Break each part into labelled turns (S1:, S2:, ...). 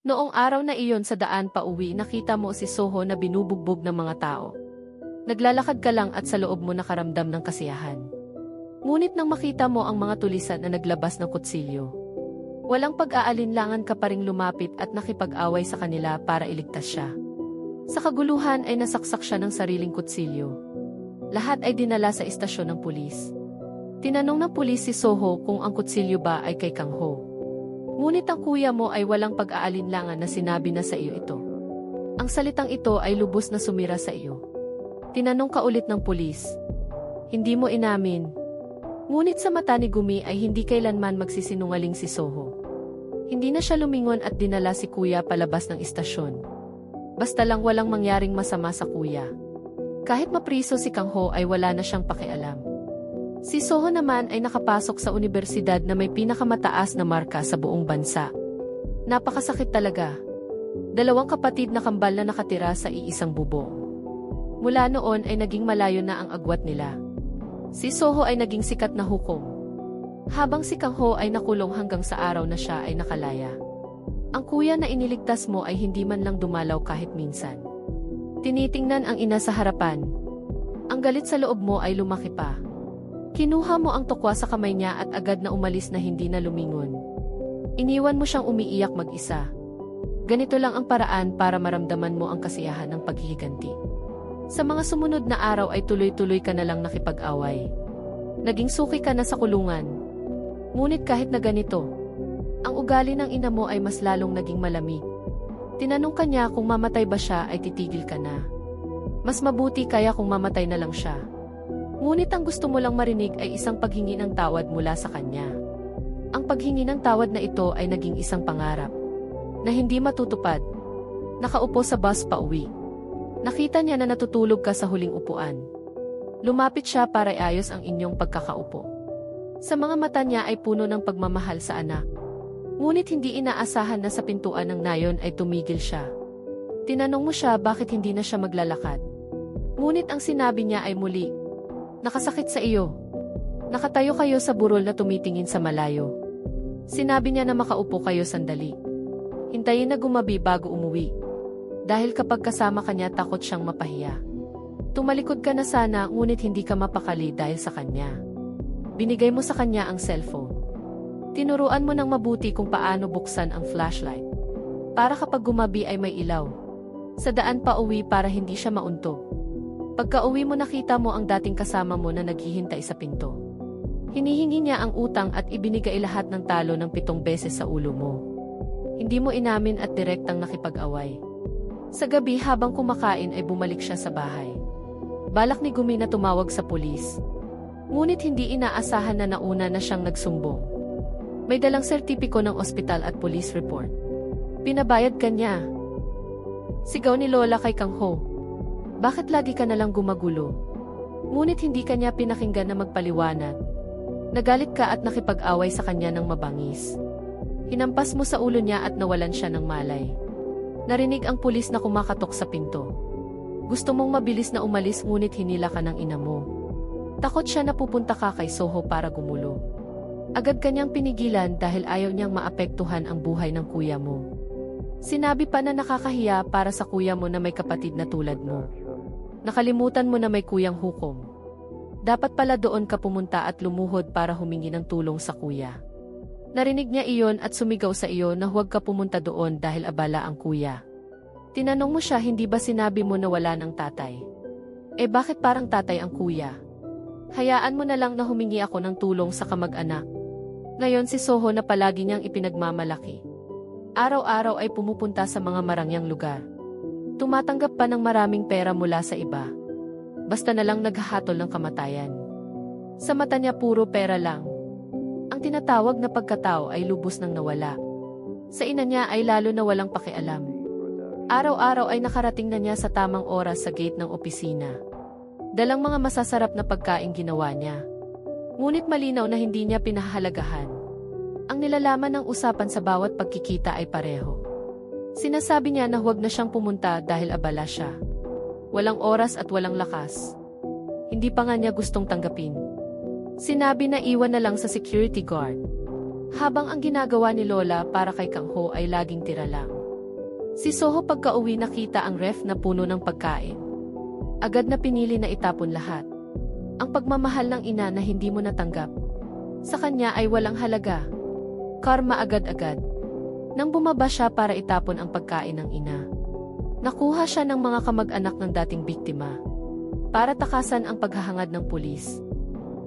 S1: Noong araw na iyon sa daan pauwi nakita mo si Soho na binubugbog ng mga tao. Naglalakad ka lang at sa loob mo nakaramdam ng kasiyahan. Ngunit nang makita mo ang mga tulisan na naglabas ng kutsilyo, walang pag-aalinlangan ka pa ring lumapit at nakipag-away sa kanila para iligtas siya. Sa kaguluhan ay nasaksak siya ng sariling kutsilyo. Lahat ay dinala sa istasyon ng pulis. Tinanong ng pulis si Soho kung ang kutsilyo ba ay kay Kang Ho. Ngunit ang kuya mo ay walang pag-aalinlangan na sinabi na sa iyo ito. Ang salitang ito ay lubos na sumira sa iyo. Tinanong ka ulit ng pulis. Hindi mo inamin. Ngunit sa mata ni Gumi ay hindi kailanman magsisinungaling si Soho. Hindi na siya lumingon at dinala si kuya palabas ng istasyon. Basta lang walang mangyaring masama sa kuya. Kahit mapriso si Kang Ho ay wala na siyang pakialam. Si Soho naman ay nakapasok sa universidad na may pinakamataas na marka sa buong bansa. Napakasakit talaga. 2 kapatid na kambal na nakatira sa iisang bubong. Mula noon ay naging malayo na ang agwat nila. Si Soho ay naging sikat na hukom. Habang si Kang Ho ay nakulong hanggang sa araw na siya ay nakalaya. Ang kuya na iniligtas mo ay hindi man lang dumalaw kahit minsan. Tinitingnan ang ina sa harapan. Ang galit sa loob mo ay lumaki pa. Kinuha mo ang tokwa sa kamay niya at agad na umalis na hindi na lumingon. Iniwan mo siyang umiiyak mag-isa. Ganito lang ang paraan para maramdaman mo ang kasiyahan ng paghihiganti. Sa mga sumunod na araw ay tuloy-tuloy ka na lang nakipag-away. Naging suki ka na sa kulungan. Ngunit kahit na ganito, ang ugali ng ina mo ay mas lalong naging malamig. Tinanong ka niya kung mamatay ba siya ay titigil ka na. Mas mabuti kaya kung mamatay na lang siya. Ngunit ang gusto mo lang marinig ay isang paghingi ng tawad mula sa kanya. Ang paghingi ng tawad na ito ay naging isang pangarap na hindi matutupad. Nakaupo sa bus pauwi. Nakita niya na natutulog ka sa huling upuan. Lumapit siya para iayos ang inyong pagkakaupo. Sa mga mata niya ay puno ng pagmamahal sa anak. Ngunit hindi inaasahan na sa pintuan ng nayon ay tumigil siya. Tinanong mo siya bakit hindi na siya maglalakad. Ngunit ang sinabi niya ay muli, "Nakasakit sa iyo." Nakatayo kayo sa burol na tumitingin sa malayo. Sinabi niya na makaupo kayo sandali. Hintayin na gumabi bago umuwi. Dahil kapag kasama kanya takot siyang mapahiya. Tumalikod ka na sana ngunit hindi ka mapakali dahil sa kanya. Binigay mo sa kanya ang cellphone. Tinuruan mo ng mabuti kung paano buksan ang flashlight. Para kapag gumabi ay may ilaw. Sa daan pa uwi para hindi siya mauntog. Pagka-uwi mo nakita mo ang dating kasama mo na naghihintay sa pinto. Hinihingi niya ang utang at ibinigay lahat ng talo ng 7 beses sa ulo mo. Hindi mo inamin at direktang nakipag-away. Sa gabi habang kumakain ay bumalik siya sa bahay. Balak ni Gumi na tumawag sa pulis. Ngunit hindi inaasahan na nauna na siyang nagsumbong. May dalang sertipiko ng ospital at police report. Pinabayad ka niya. Sigaw ni Lola kay Kang Ho. Bakit lagi ka nalang gumagulo? Ngunit hindi kanya pinakinggan na magpaliwanag. Nagalit ka at nakipag-away sa kanya ng mabangis. Hinampas mo sa ulo niya at nawalan siya ng malay. Narinig ang pulis na kumakatok sa pinto. Gusto mong mabilis na umalis ngunit hinila ka ng ina mo. Takot siya na pupunta ka kay Soho para gumulo. Agad kanyang pinigilan dahil ayaw niyang maapektuhan ang buhay ng kuya mo. Sinabi pa na nakakahiya para sa kuya mo na may kapatid na tulad mo. Nakalimutan mo na may kuyang hukom. Dapat pala doon ka pumunta at lumuhod para humingi ng tulong sa kuya. Narinig niya iyon at sumigaw sa iyo na huwag ka pumunta doon dahil abala ang kuya. Tinanong mo siya hindi ba sinabi mo na wala ng tatay? Bakit parang tatay ang kuya? Hayaan mo na lang na humingi ako ng tulong sa kamag-anak. Ngayon si Soho na palagi niyang ipinagmamalaki. Araw-araw ay pumupunta sa mga marangyang lugar. Tumatanggap pa ng maraming pera mula sa iba. Basta na lang naghahatol ng kamatayan. Sa mata niya puro pera lang. Ang tinatawag na pagkatao ay lubos nang nawala. Sa ina niya ay lalo na walang pakialam. Araw-araw ay nakarating na niya sa tamang oras sa gate ng opisina. Dalang mga masasarap na pagkain ginawa niya. Ngunit malinaw na hindi niya pinahahalagahan. Ang nilalaman ng usapan sa bawat pagkikita ay pareho. Sinasabi niya na huwag na siyang pumunta dahil abala siya. Walang oras at walang lakas. Hindi pa nga niya gustong tanggapin. Sinabi na iwan na lang sa security guard. Habang ang ginagawa ni Lola para kay Kang Ho ay laging tira lang. Si Soho pagka-uwi nakita ang ref na puno ng pagkain. Agad na pinili na itapon lahat. Ang pagmamahal ng ina na hindi mo natanggap sa kanya ay walang halaga. Karma agad-agad. Nang bumaba siya para itapon ang pagkain ng ina, nakuha siya ng mga kamag-anak ng dating biktima. Para takasan ang paghahangad ng pulis,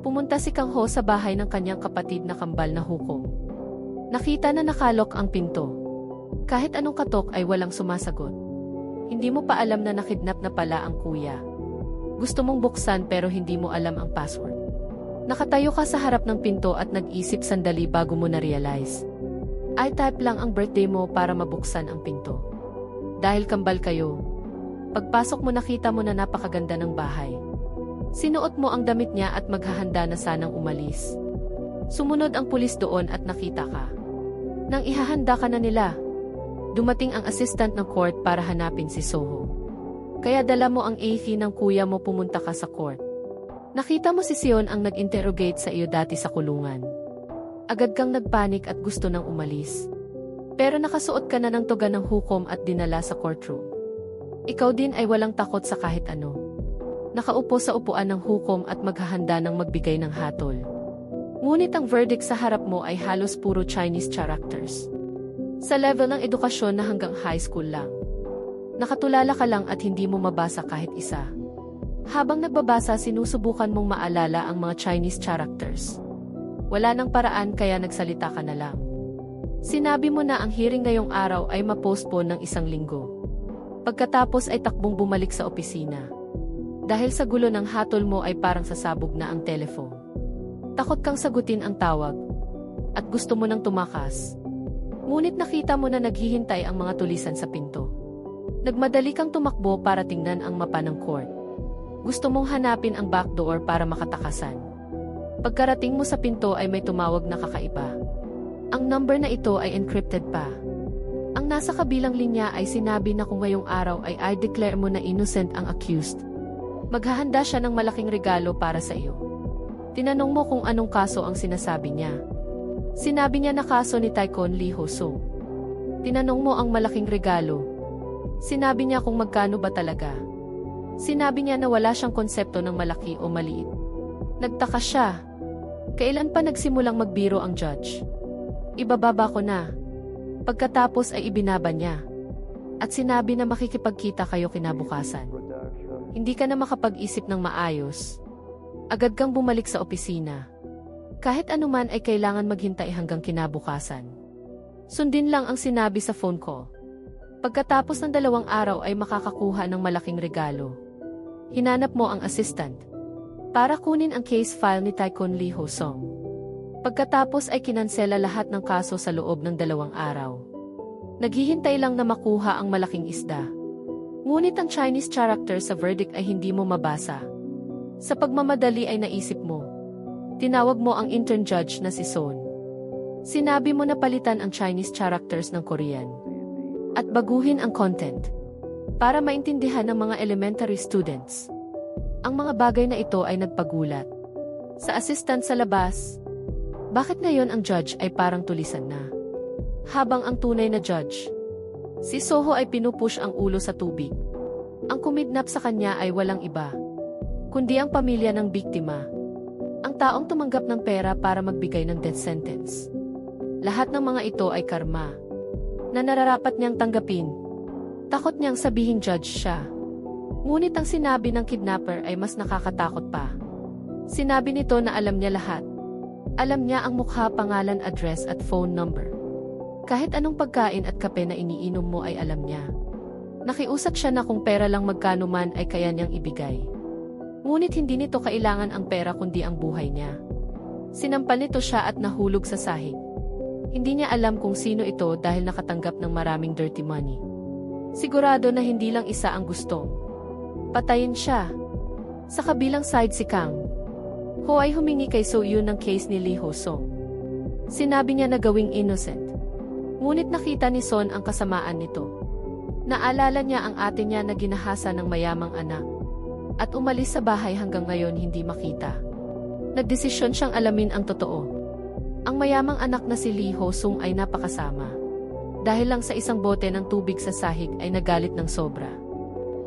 S1: pumunta si Kang Ho sa bahay ng kanyang kapatid na kambal na hukom. Nakita na nakalok ang pinto. Kahit anong katok ay walang sumasagot. Hindi mo pa alam na nakidnap na pala ang kuya. Gusto mong buksan pero hindi mo alam ang password. Nakatayo ka sa harap ng pinto at nag-isip sandali bago mo na-realize. I-type lang ang birthday mo para mabuksan ang pinto. Dahil kambal kayo, pagpasok mo nakita mo na napakaganda ng bahay. Sinuot mo ang damit niya at maghahanda na sanang umalis. Sumunod ang pulis doon at nakita ka. Nang ihahanda ka na nila, dumating ang assistant ng court para hanapin si Soho. Kaya dala mo ang AV ng kuya mo pumunta ka sa court. Nakita mo si Sion ang nag-interrogate sa iyo dati sa kulungan. Agad kang nagpanik at gusto nang umalis. Pero nakasuot ka na ng toga ng hukom at dinala sa courtroom. Ikaw din ay walang takot sa kahit ano. Nakaupo sa upuan ng hukom at maghahanda ng magbigay ng hatol. Ngunit ang verdict sa harap mo ay halos puro Chinese characters. Sa level ng edukasyon na hanggang high school lang. Nakatulala ka lang at hindi mo mabasa kahit isa. Habang nagbabasa sinusubukan mong maalala ang mga Chinese characters. Wala nang paraan kaya nagsalita ka na lang. Sinabi mo na ang hearing ngayong araw ay ma-postpone ng 1 linggo. Pagkatapos ay takbong bumalik sa opisina. Dahil sa gulo ng hatol mo ay parang sasabog na ang telephone. Takot kang sagutin ang tawag. At gusto mo nang tumakas. Ngunit nakita mo na naghihintay ang mga tulisan sa pinto. Nagmadali kang tumakbo para tingnan ang mapa ng court. Gusto mong hanapin ang back door para makatakasan. Pagkarating mo sa pinto ay may tumawag na kakaiba. Ang number na ito ay encrypted pa. Ang nasa kabilang linya ay sinabi na kung ngayong araw ay I-declare mo na innocent ang accused. Maghahanda siya ng malaking regalo para sa iyo. Tinanong mo kung anong kaso ang sinasabi niya. Sinabi niya na kaso ni Taekon Lee Ho-sung. Tinanong mo ang malaking regalo. Sinabi niya kung magkano ba talaga. Sinabi niya na wala siyang konsepto ng malaki o maliit. Nagtaka siya. Kailan pa nagsimulang magbiro ang judge? Ibababa ko na. Pagkatapos ay ibinaba niya. At sinabi na makikipagkita kayo kinabukasan. Hindi ka na makapag-isip ng maayos. Agad kang bumalik sa opisina. Kahit anuman ay kailangan maghintay hanggang kinabukasan. Sundin lang ang sinabi sa phone call. Pagkatapos ng 2 araw ay makakakuha ng malaking regalo. Hinanap mo ang assistant para kunin ang case file ni Taekon Lee Ho-sung. Pagkatapos ay kinansela lahat ng kaso sa loob ng 2 araw. Naghihintay lang na makuha ang malaking isda. Ngunit ang Chinese character sa verdict ay hindi mo mabasa. Sa pagmamadali ay naisip mo. Tinawag mo ang intern judge na si Son. Sinabi mo na palitan ang Chinese characters ng Korean. At baguhin ang content. Para maintindihan ng mga elementary students. Ang mga bagay na ito ay nagpagulat. Sa assistant sa labas, bakit ngayon ang judge ay parang tulisan na? Habang ang tunay na judge, si Soho ay pinupush ang ulo sa tubig. Ang kumidnap sa kanya ay walang iba, kundi ang pamilya ng biktima. Ang taong tumanggap ng pera para magbigay ng death sentence. Lahat ng mga ito ay karma, na nararapat niyang tanggapin. Takot niyang sabihing judge siya. Ngunit ang sinabi ng kidnapper ay mas nakakatakot pa. Sinabi nito na alam niya lahat. Alam niya ang mukha, pangalan, address at phone number. Kahit anong pagkain at kape na iniinom mo ay alam niya. Nakiusap siya na kung pera lang magkano man ay kaya niyang ibigay. Ngunit hindi nito kailangan ang pera kundi ang buhay niya. Sinampal nito siya at nahulog sa sahig. Hindi niya alam kung sino ito dahil nakatanggap ng maraming dirty money. Sigurado na hindi lang isa ang gusto. Patayin siya. Sa kabilang side si Kang Ho ay humingi kay So Yun ng case ni Lee Ho-sung. Sinabi niya na gawing innocent. Ngunit nakita ni Son ang kasamaan nito. Naalala niya ang ate niya na ginahasa ng mayamang anak. At umalis sa bahay hanggang ngayon hindi makita. Nagdesisyon siyang alamin ang totoo. Ang mayamang anak na si Lee Ho-sung ay napakasama. Dahil lang sa isang bote ng tubig sa sahig ay nagalit ng sobra.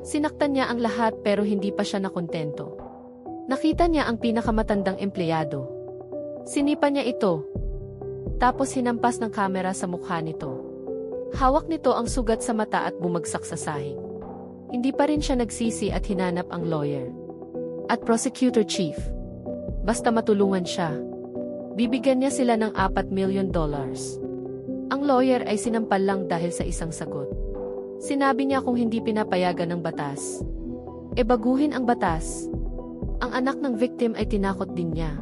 S1: Sinaktan niya ang lahat pero hindi pa siya nakontento. Nakita niya ang pinakamatandang empleyado. Sinipa niya ito. Tapos hinampas ng kamera sa mukha nito. Hawak nito ang sugat sa mata at bumagsak sa sahig. Hindi pa rin siya nagsisi at hinanap ang lawyer. At prosecutor chief. Basta matulungan siya. Bibigyan niya sila ng $4 million. Ang lawyer ay sinampal lang dahil sa isang sagot. Sinabi niya kung hindi pinapayagan ng batas, baguhin ang batas. Ang anak ng victim ay tinakot din niya.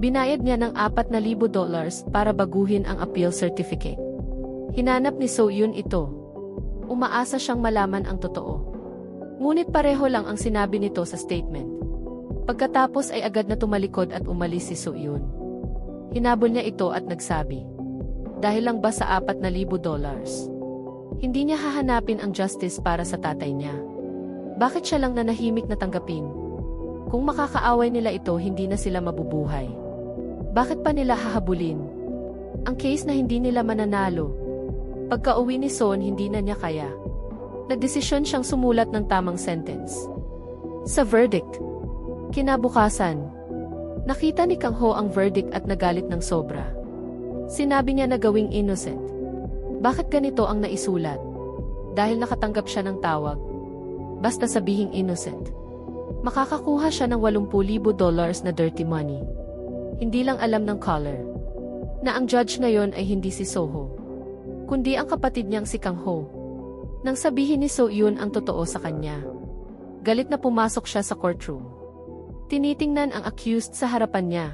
S1: Binayad niya ng $4,000 para baguhin ang appeal certificate. Hinanap ni So-Yun ito. Umaasa siyang malaman ang totoo. Ngunit pareho lang ang sinabi nito sa statement. Pagkatapos ay agad na tumalikod at umalis si So-Yun. Hinabol niya ito at nagsabi, dahil lang ba sa $4,000? Hindi niya hahanapin ang justice para sa tatay niya. Bakit siya lang nanahimik na tanggapin? Kung makakaaway nila ito, hindi na sila mabubuhay. Bakit pa nila hahabulin? Ang case na hindi nila mananalo. Pagka-uwi ni Son, hindi na niya kaya. Nagdesisyon siyang sumulat ng tamang sentence. Sa verdict. Kinabukasan, nakita ni Kang Ho ang verdict at nagalit ng sobra. Sinabi niya na gawing innocent. Bakit ganito ang naisulat? Dahil nakatanggap siya ng tawag. Basta sabihing innocent. Makakakuha siya ng $80,000 na dirty money. Hindi lang alam ng caller na ang judge na yon ay hindi si Soho, kundi ang kapatid niyang si Kang Ho. Nang sabihin ni So-Yun ang totoo sa kanya, galit na pumasok siya sa courtroom. Tinitingnan ang accused sa harapan niya.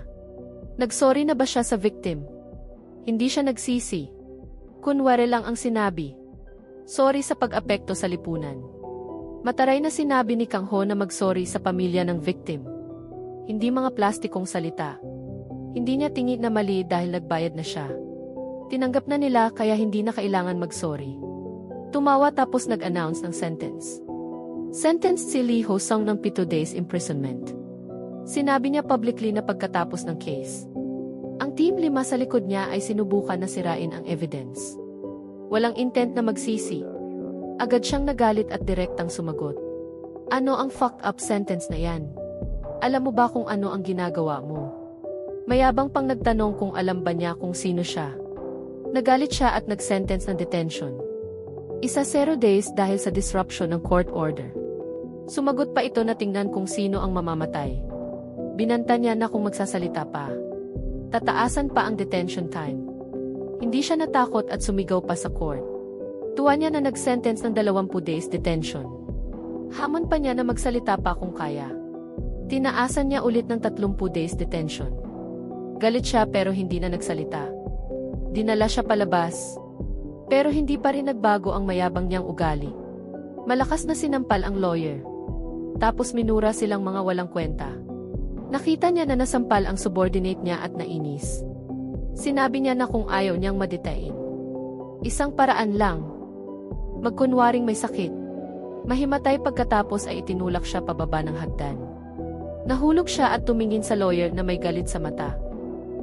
S1: Nagsorry na ba siya sa victim? Hindi siya nagsisi. Kunwari lang ang sinabi. Sorry sa pag-apekto sa lipunan. Mataray na sinabi ni Kang Ho na magsorry sa pamilya ng victim. Hindi mga plastikong salita. Hindi niya tingin na mali dahil nagbayad na siya. Tinanggap na nila kaya hindi na kailangan magsorry. Tumawa tapos nag-announce ng sentence. Sentenced si Lee Ho Sung ng 7 days imprisonment. Sinabi niya publicly na pagkatapos ng case. Ang team 5 sa likod niya ay sinubukan na sirain ang evidence. Walang intent na magsisi. Agad siyang nagalit at direktang sumagot. Ano ang fucked up sentence na yan? Alam mo ba kung ano ang ginagawa mo? Mayabang pang nagtanong kung alam ba niya kung sino siya. Nagalit siya at nag-sentence ng detention. 0 days dahil sa disruption ng court order. Sumagot pa ito na tingnan kung sino ang mamamatay. Binanta niya na kung magsasalita pa, tataasan pa ang detention time. Hindi siya natakot at sumigaw pa sa court. Tuwa niya na nag-sentence ng 20 days detention. Hamon pa niya na magsalita pa kung kaya. Tinaasan niya ulit ng 30 days detention. Galit siya pero hindi na nagsalita. Dinala siya palabas. Pero hindi pa rin nagbago ang mayabang niyang ugali. Malakas na sinampal ang lawyer. Tapos minura silang mga walang kwenta. Nakita niya na nasampal ang subordinate niya at nainis. Sinabi niya na kung ayaw niyang madetain. Isang paraan lang. Magkunwaring may sakit. Mahimatay pagkatapos ay itinulak siya pababa ng hagdan. Nahulog siya at tumingin sa lawyer na may galit sa mata.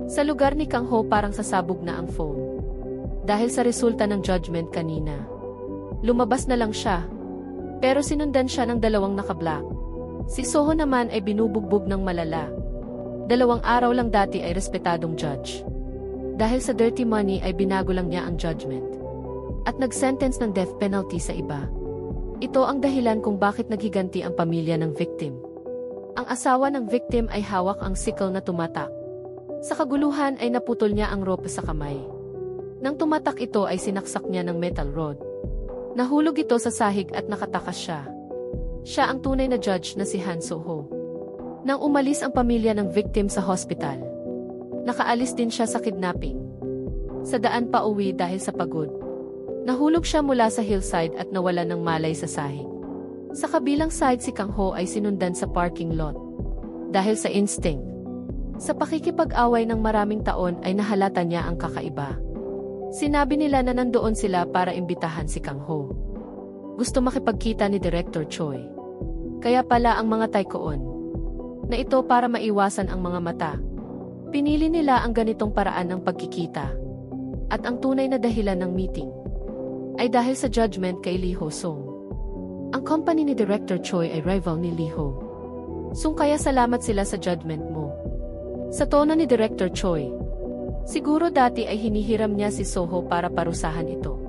S1: Sa lugar ni Kang Ho parang sasabog na ang phone. Dahil sa resulta ng judgment kanina. Lumabas na lang siya. Pero sinundan siya ng 2 naka-black. Si Soho naman ay binubugbog ng malala. 2 araw lang dati ay respetadong judge. Dahil sa dirty money ay binago lang niya ang judgment. At nag-sentence ng death penalty sa iba. Ito ang dahilan kung bakit naghiganti ang pamilya ng victim. Ang asawa ng victim ay hawak ang sickle na tumatak. Sa kaguluhan ay naputol niya ang rope sa kamay. Nang tumatak ito ay sinaksak niya ng metal rod. Nahulog ito sa sahig at nakatakas siya. Siya ang tunay na judge na si Han So-ho. Nang umalis ang pamilya ng victim sa hospital, nakaalis din siya sa kidnapping. Sa daan pa uwi dahil sa pagod, nahulog siya mula sa hillside at nawala ng malay sa sahig. Sa kabilang side si Kang Ho ay sinundan sa parking lot. Dahil sa instinct, sa pakikipag-away ng maraming taon ay nahalata niya ang kakaiba. Sinabi nila na nandoon sila para imbitahan si Kang Ho. Gusto makipagkita ni Director Choi. Kaya pala ang mga taikoon na ito para maiwasan ang mga mata. Pinili nila ang ganitong paraan ng pagkikita. At ang tunay na dahilan ng meeting ay dahil sa judgment kay Lee Ho-sung. Ang company ni Director Choi ay rival ni Lee Ho-sung kaya salamat sila sa judgment mo. Sa tono ni Director Choi, siguro dati ay hinihiram niya si Soho para parusahan ito.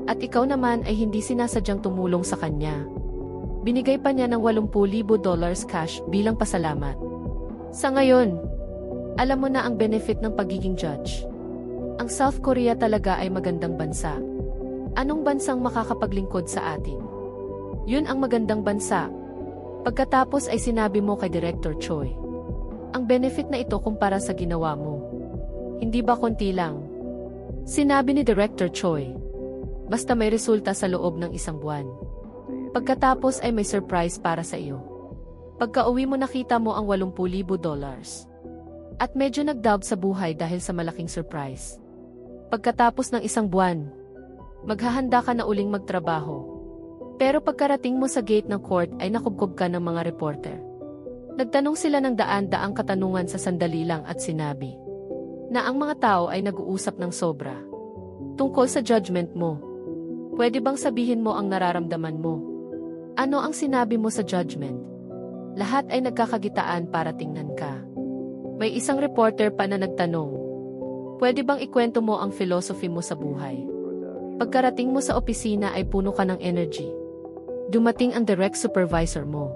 S1: At ikaw naman ay hindi sinasadyang tumulong sa kanya. Binigay pa niya ng $80,000 cash bilang pasalamat. Sa ngayon, alam mo na ang benefit ng pagiging judge. Ang South Korea talaga ay magandang bansa. Anong bansang makakapaglingkod sa atin? Yun ang magandang bansa. Pagkatapos ay sinabi mo kay Director Choi, ang benefit na ito kumpara sa ginawa mo. Hindi ba konti lang? Sinabi ni Director Choi, basta may resulta sa loob ng 1 buwan. Pagkatapos ay may surprise para sa iyo. Pagka-uwi mo nakita mo ang $80,000. At medyo nag-doubt sa buhay dahil sa malaking surprise. Pagkatapos ng 1 buwan, maghahanda ka na uling magtrabaho. Pero pagkarating mo sa gate ng court ay nakubkob ka ng mga reporter. Nagtanong sila ng daan-daang katanungan sa sandali lang at sinabi na ang mga tao ay nag-uusap ng sobra. Tungkol sa judgment mo, pwede bang sabihin mo ang nararamdaman mo? Ano ang sinabi mo sa judgment? Lahat ay nagkakagitaan para tingnan ka. May isang reporter pa na nagtanong, pwede bang ikwento mo ang philosophy mo sa buhay? Pagkarating mo sa opisina ay puno ka ng energy. Dumating ang direct supervisor mo.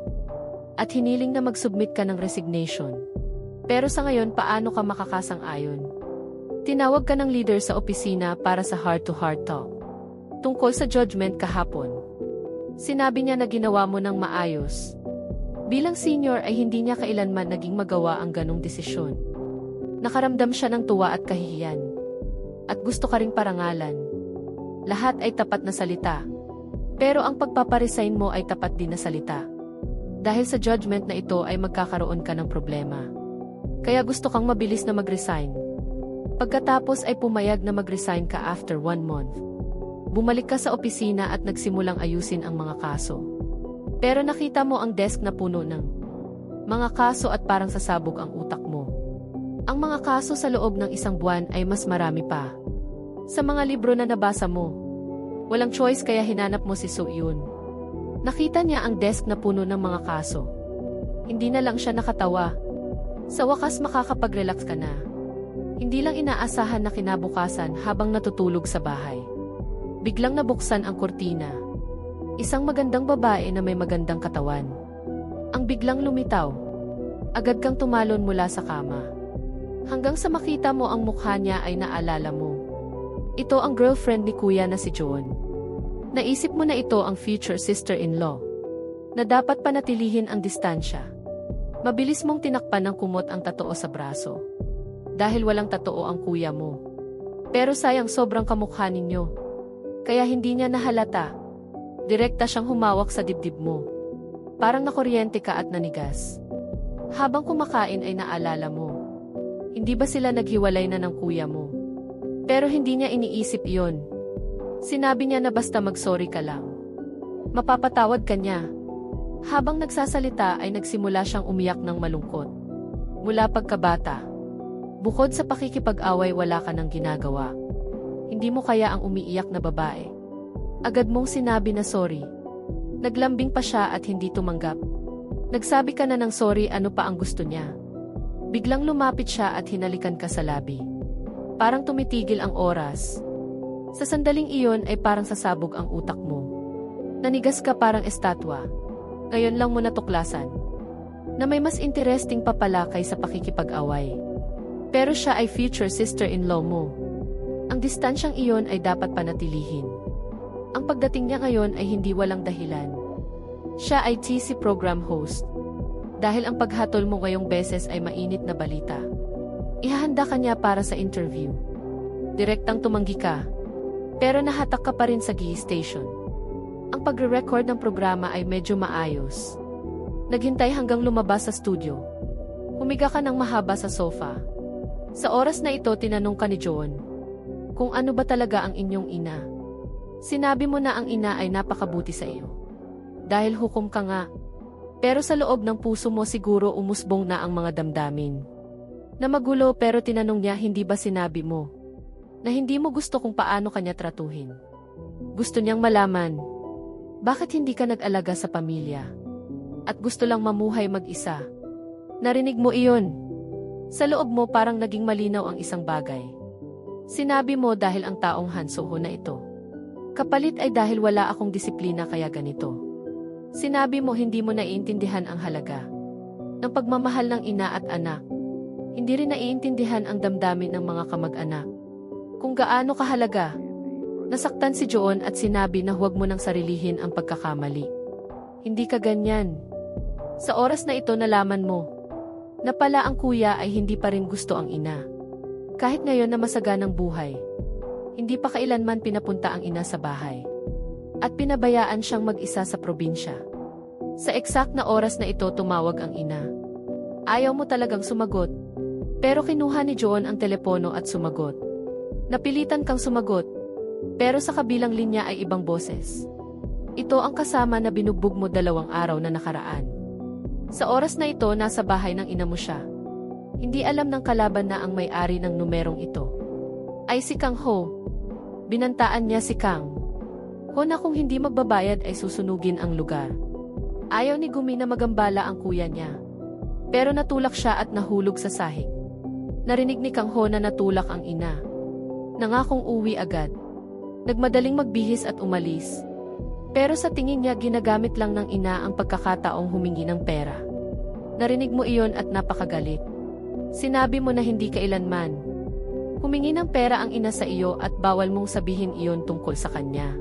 S1: At hiniling na mag-submit ka ng resignation. Pero sa ngayon paano ka makakasang-ayon? Tinawag ka ng leader sa opisina para sa heart-to-heart talk. Tungkol sa judgment kahapon. Sinabi niya na ginawa mo ng maayos. Bilang senior ay hindi niya kailanman naging magawa ang ganong desisyon. Nakaramdam siya ng tuwa at kahihiyan. At gusto ka ring parangalan. Lahat ay tapat na salita. Pero ang pagpaparesign mo ay tapat din na salita. Dahil sa judgment na ito ay magkakaroon ka ng problema. Kaya gusto kang mabilis na mag-resign. Pagkatapos ay pumayag na mag-resign ka after 1 month. Bumalik ka sa opisina at nagsimulang ayusin ang mga kaso. Pero nakita mo ang desk na puno ng mga kaso at parang sasabog ang utak mo. Ang mga kaso sa loob ng 1 buwan ay mas marami pa. Sa mga libro na nabasa mo, walang choice kaya hinanap mo si So-yoon. Nakita niya ang desk na puno ng mga kaso. Hindi na lang siya nakatawa. Sa wakas makakapag-relax ka na. Hindi lang inaasahan na kinabukasan habang natutulog sa bahay. Biglang nabuksan ang kurtina. Isang magandang babae na may magandang katawan. Ang biglang lumitaw. Agad kang tumalon mula sa kama. Hanggang sa makita mo ang mukha niya ay naalala mo. Ito ang girlfriend ni Kuya na si John. Naisip mo na ito ang future sister-in-law. Na dapat panatilihin ang distansya. Mabilis mong tinakpan ng kumot ang tatoo sa braso. Dahil walang tatoo ang kuya mo. Pero sayang sobrang kamukha ninyo. Kaya hindi niya nahalata. Direkta siyang humawak sa dibdib mo. Parang nakuryente ka at nanigas. Habang kumakain ay naalala mo. Hindi ba sila naghiwalay na ng kuya mo? Pero hindi niya iniisip iyon. Sinabi niya na basta mag-sorry ka lang. Mapapatawad ka niya. Habang nagsasalita ay nagsimula siyang umiyak ng malungkot. Mula pagkabata. Bukod sa pakikipag-away wala ka nang ginagawa. Hindi mo kaya ang umiiyak na babae. Agad mong sinabi na sorry. Naglambing pa siya at hindi tumanggap. Nagsabi ka na ng sorry ano pa ang gusto niya. Biglang lumapit siya at hinalikan ka sa labi. Parang tumitigil ang oras. Sa sandaling iyon ay parang sasabog ang utak mo. Nanigas ka parang estatwa. Ngayon lang mo natuklasan. Na may mas interesting pa pala kaysa pakikipag-away. Pero siya ay future sister-in-law mo. Ang distansyang iyon ay dapat panatilihin. Ang pagdating niya ngayon ay hindi walang dahilan. Siya ay TC program host. Dahil ang paghatol mo ngayong beses ay mainit na balita. Ihahanda ka niya para sa interview. Direktang tumanggi ka. Pero nahatak ka pa rin sa GE station. Ang pagre-record ng programa ay medyo maayos. Naghintay hanggang lumabas sa studio. Humiga ka ng mahaba sa sofa. Sa oras na ito tinanong ka ni John kung ano ba talaga ang inyong ina. Sinabi mo na ang ina ay napakabuti sa iyo. Dahil hukom ka nga. Pero sa loob ng puso mo siguro umusbong na ang mga damdamin. Na magulo pero tinanong niya hindi ba sinabi mo na hindi mo gusto kung paano kanya tratuhin. Gusto niyang malaman, bakit hindi ka nag-alaga sa pamilya? At gusto lang mamuhay mag-isa. Narinig mo iyon? Sa loob mo parang naging malinaw ang isang bagay. Sinabi mo dahil ang taong Han Soho na ito. Kapalit ay dahil wala akong disiplina kaya ganito. Sinabi mo hindi mo naiintindihan ang halaga ng pagmamahal ng ina at anak. Hindi rin naiintindihan ang damdamin ng mga kamag-anak. Kung gaano kahalaga. Nasaktan si Joon at sinabi na huwag mo nang sarilihin ang pagkakamali. Hindi ka ganyan. Sa oras na ito nalaman mo na pala ang kuya ay hindi pa rin gusto ang ina. Kahit ngayon na masaganang buhay, hindi pa kailanman pinapunta ang ina sa bahay. At pinabayaan siyang mag-isa sa probinsya. Sa eksakt na oras na ito tumawag ang ina. Ayaw mo talagang sumagot. Pero kinuha ni Joon ang telepono at sumagot. Napilitan kang sumagot. Pero sa kabilang linya ay ibang boses. Ito ang kasama na binugbog mo 2 araw na nakaraan. Sa oras na ito nasa bahay ng ina mo siya. Hindi alam ng kalaban na ang may-ari ng numerong ito ay si Kang Ho. Binantaan niya si Kang Ho na kung hindi magbabayad ay susunugin ang lugar. Ayaw ni Gumi na magambala ang kuya niya. Pero natulak siya at nahulog sa sahig. Narinig ni Kang Ho na natulak ang ina. Nangakong uwi agad. Nagmadaling magbihis at umalis. Pero sa tingin niya ginagamit lang ng ina ang pagkakataong humingi ng pera. Narinig mo iyon at napakagalit. Sinabi mo na hindi kailanman humingi ng pera ang ina sa iyo at bawal mong sabihin iyon tungkol sa kanya.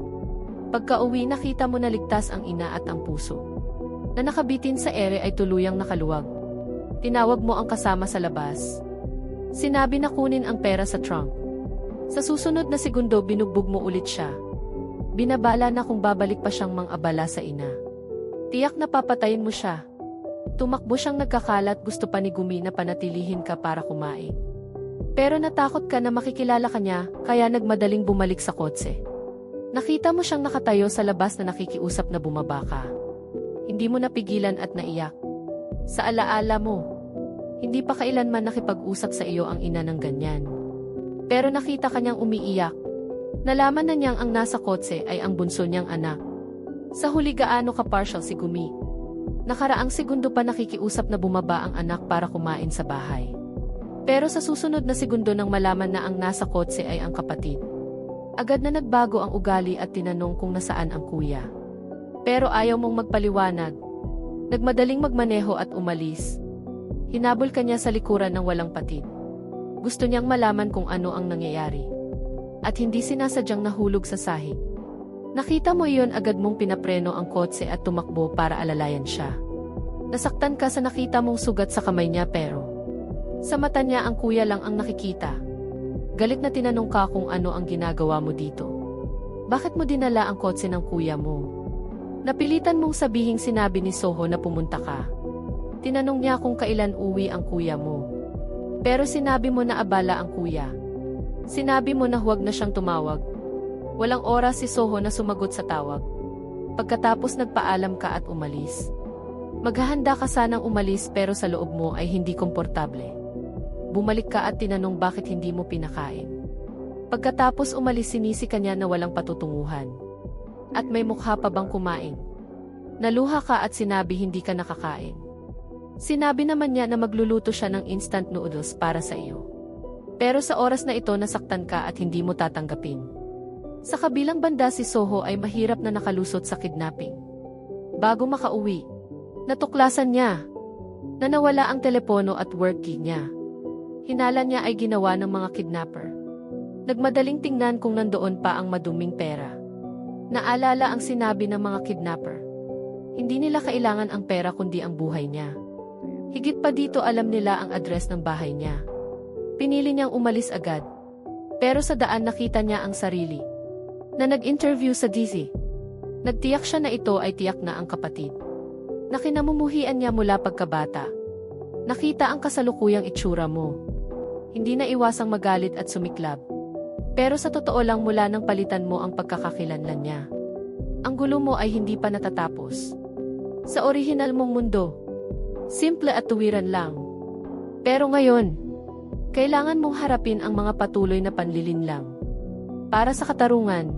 S1: Pagka-uwi nakita mo na ligtas ang ina at ang puso. Na nakabitin sa ere ay tuluyang nakaluwag. Tinawag mo ang kasama sa labas. Sinabi na kunin ang pera sa trunk. Sa susunod na segundo binugbog mo ulit siya. Binabala na kung babalik pa siyang mang-abala sa ina. Tiyak na papatayin mo siya. Tumakbo siyang nagkakalat gusto pa ni Gumi na panatilihin ka para kumain. Pero natakot ka na makikilala ka niya kaya nagmadaling bumalik sa kotse. Nakita mo siyang nakatayo sa labas na nakikiusap na bumaba ka. Hindi mo napigilan at naiyak. Sa alaala mo, hindi pa kailanman nakipag-usap sa iyo ang ina ng ganyan. Pero nakita kanyang umiiyak. Nalaman na niyang ang nasa kotse ay ang bunso niyang anak. Sa huli gaano ka partial si Gumi. Nakaraang segundo pa nakikiusap na bumaba ang anak para kumain sa bahay. Pero sa susunod na segundo nang malaman na ang nasa kotse ay ang kapatid. Agad na nagbago ang ugali at tinanong kung nasaan ang kuya. Pero ayaw mong magpaliwanag. Nagmadaling magmaneho at umalis. Hinabol kanya sa likuran ng walang patid. Gusto niyang malaman kung ano ang nangyayari. At hindi sinasadyang nahulog sa sahig. Nakita mo iyon agad mong pinapreno ang kotse at tumakbo para alalayan siya. Nasaktan ka sa nakita mong sugat sa kamay niya pero sa mata niya ang kuya lang ang nakikita. Galit na tinanong ka kung ano ang ginagawa mo dito. Bakit mo dinala ang kotse ng kuya mo? Napilitan mong sabihing sinabi ni Soho na pumunta ka. Tinanong niya kung kailan uwi ang kuya mo. Pero sinabi mo na abala ang kuya. Sinabi mo na huwag na siyang tumawag. Walang oras si Soho na sumagot sa tawag. Pagkatapos nagpaalam ka at umalis. Maghahanda ka sanang umalis pero sa loob mo ay hindi komportable. Bumalik ka at tinanong bakit hindi mo pinakain. Pagkatapos umalis sinisi ka niya na walang patutunguhan. At may mukha pa bang kumain? Naluha ka at sinabi hindi ka nakakain. Sinabi naman niya na magluluto siya ng instant noodles para sa iyo. Pero sa oras na ito nasaktan ka at hindi mo tatanggapin. Sa kabilang banda si Soho ay mahirap na nakalusot sa kidnapping. Bago makauwi, natuklasan niya na nawala ang telepono at work key niya. Hinala niya ay ginawa ng mga kidnapper. Nagmadaling tingnan kung nandoon pa ang maduming pera. Naalala ang sinabi ng mga kidnapper. Hindi nila kailangan ang pera kundi ang buhay niya. Higit pa dito alam nila ang address ng bahay niya. Pinili niyang umalis agad. Pero sa daan nakita niya ang sarili na nag-interview sa Dizzy. Nagtiyak siya na ito ay tiyak na ang kapatid. Na kinamumuhian niya mula pagkabata. Nakita ang kasalukuyang itsura mo. Hindi na iwasang magalit at sumiklab. Pero sa totoo lang mula nang palitan mo ang pagkakakilanlan niya. Ang gulo mo ay hindi pa natatapos. Sa orihinal mong mundo, simple at tuwiran lang. Pero ngayon, kailangan mong harapin ang mga patuloy na panlilinlang. Para sa katarungan,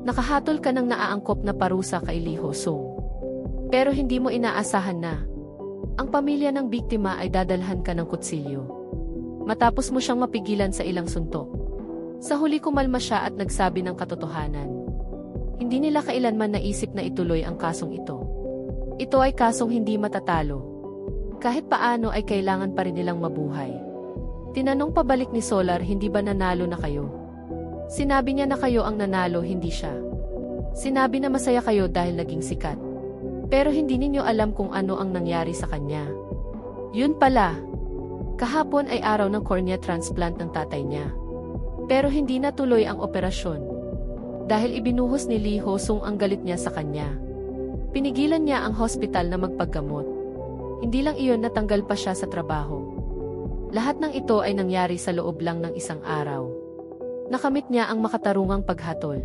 S1: Nakahatol ka ng naaangkop na parusa kay Lee Ho-sung. Pero hindi mo inaasahan na ang pamilya ng biktima ay dadalhan ka ng kutsilyo. Matapos mo siyang mapigilan sa ilang suntok. Sa huli kumalma siya at nagsabi ng katotohanan. Hindi nila kailanman naisip na ituloy ang kasong ito. Ito ay kasong hindi matatalo. Kahit paano ay kailangan pa rin nilang mabuhay. Tinanong pabalik ni Solar, hindi ba nanalo na kayo? Sinabi niya na kayo ang nanalo, hindi siya. Sinabi na masaya kayo dahil naging sikat. Pero hindi ninyo alam kung ano ang nangyari sa kanya. Yun pala. Kahapon ay araw ng cornea transplant ng tatay niya. Pero hindi natuloy ang operasyon. Dahil ibinuhos ni Lee Ho-sung ang galit niya sa kanya. Pinigilan niya ang hospital na magpaggamot. Hindi lang iyon, natanggal pa siya sa trabaho. Lahat ng ito ay nangyari sa loob lang ng isang araw. Nakamit niya ang makatarungang paghatol.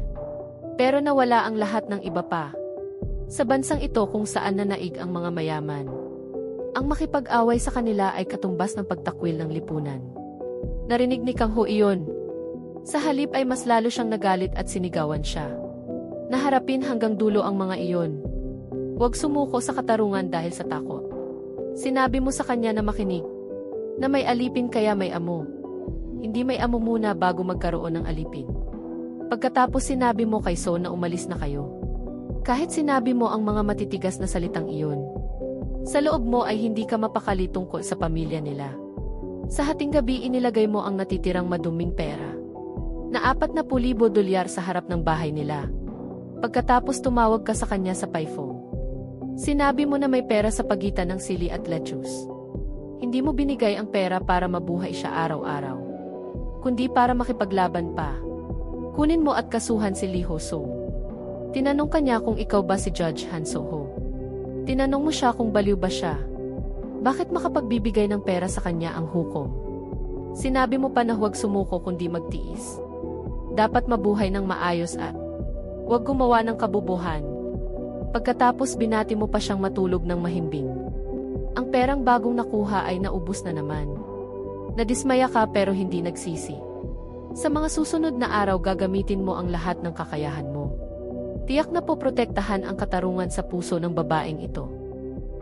S1: Pero nawala ang lahat ng iba pa. Sa bansang ito kung saan nanaig ang mga mayaman. Ang makipag-away sa kanila ay katumbas ng pagtakwil ng lipunan. Narinig ni Kang Ho iyon. Sa halip ay mas lalo siyang nagalit at sinigawan siya. Naharapin hanggang dulo ang mga iyon. Huwag sumuko sa katarungan dahil sa takot. Sinabi mo sa kanya na makinig. Na may alipin kaya may amo. Hindi may amo muna bago magkaroon ng alipin. Pagkatapos sinabi mo kay So na umalis na kayo. Kahit sinabi mo ang mga matitigas na salitang iyon. Sa loob mo ay hindi ka mapakali tungkol sa pamilya nila. Sa hating gabi inilagay mo ang natitirang maduming pera. Na 40,000 dolyar sa harap ng bahay nila. Pagkatapos tumawag ka sa kanya sa payphone. Sinabi mo na may pera sa pagitan ng sili at lettuce. Hindi mo binigay ang pera para mabuhay siya araw-araw. Kundi para makipaglaban pa. Kunin mo at kasuhan si Lee Ho-sung. Tinanong kanya kung ikaw ba si Judge Han So-ho. Tinanong mo siya kung baliw ba siya. Bakit makapagbibigay ng pera sa kanya ang hukom? Sinabi mo pa na huwag sumuko kundi magtiis. Dapat mabuhay ng maayos at huwag gumawa ng kabubuhan. Pagkatapos binati mo pa siyang matulog ng mahimbing. Ang perang bagong nakuha ay naubos na naman. Nadismaya ka pero hindi nagsisi. Sa mga susunod na araw gagamitin mo ang lahat ng kakayahan mo. Tiyak na poprotektahan ang katarungan sa puso ng babaeng ito.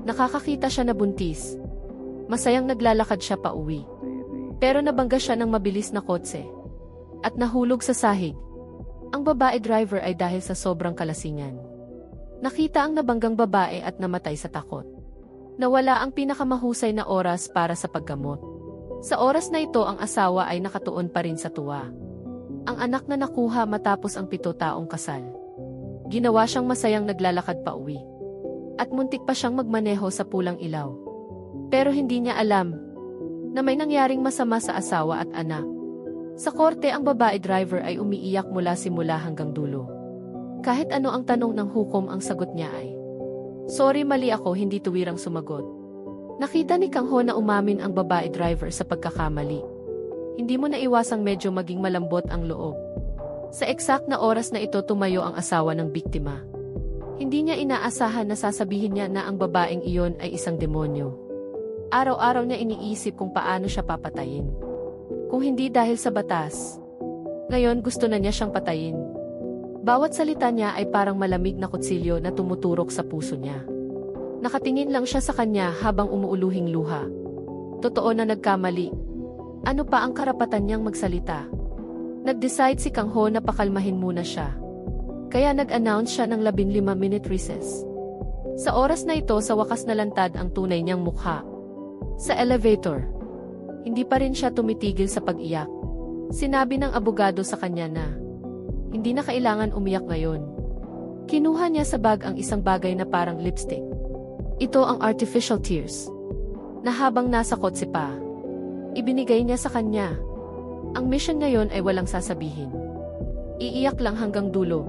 S1: Nakakakita siya na buntis. Masayang naglalakad siya pa uwi. Pero nabangga siya ng mabilis na kotse. At nahulog sa sahig. Ang babae driver ay dahil sa sobrang kalasingan. Nakita ang nabanggang babae at namatay sa takot. Nawala ang pinakamahusay na oras para sa paggamot. Sa oras na ito ang asawa ay nakatuon pa rin sa tuwa. Ang anak na nakuha matapos ang 7 taong kasal. Ginawa siyang masayang naglalakad pa uwi. At muntik pa siyang magmaneho sa pulang ilaw. Pero hindi niya alam na may nangyaring masama sa asawa at anak. Sa korte ang babae driver ay umiiyak mula simula hanggang dulo. Kahit ano ang tanong ng hukom ang sagot niya ay, "Sorry, mali ako, hindi tuwirang sumagot." Nakita ni Kang Ho na umamin ang babae driver sa pagkakamali. Hindi mo naiwasang medyo maging malambot ang loob. Sa eksakt na oras na ito tumayo ang asawa ng biktima. Hindi niya inaasahan na sasabihin niya na ang babaeng iyon ay isang demonyo. Araw-araw niya iniisip kung paano siya papatayin. Kung hindi dahil sa batas. Ngayon gusto na niya siyang patayin. Bawat salita niya ay parang malamig na kutsilyo na tumuturok sa puso niya. Nakatingin lang siya sa kanya habang umuuluhing luha. Totoo na nagkamali. Ano pa ang karapatan niyang magsalita? Nag-decide si Kang Ho na pakalmahin muna siya. Kaya nag-announce siya ng 15-minute recess. Sa oras na ito sa wakas nalantad ang tunay niyang mukha. Sa elevator. Hindi pa rin siya tumitigil sa pag-iyak. Sinabi ng abogado sa kanya na hindi na kailangan umiyak ngayon. Kinuha niya sa bag ang isang bagay na parang lipstick. Ito ang artificial tears. Na habang nasa kotse pa, ibinigay niya sa kanya. Ang mission ngayon ay walang sasabihin. Iiyak lang hanggang dulo.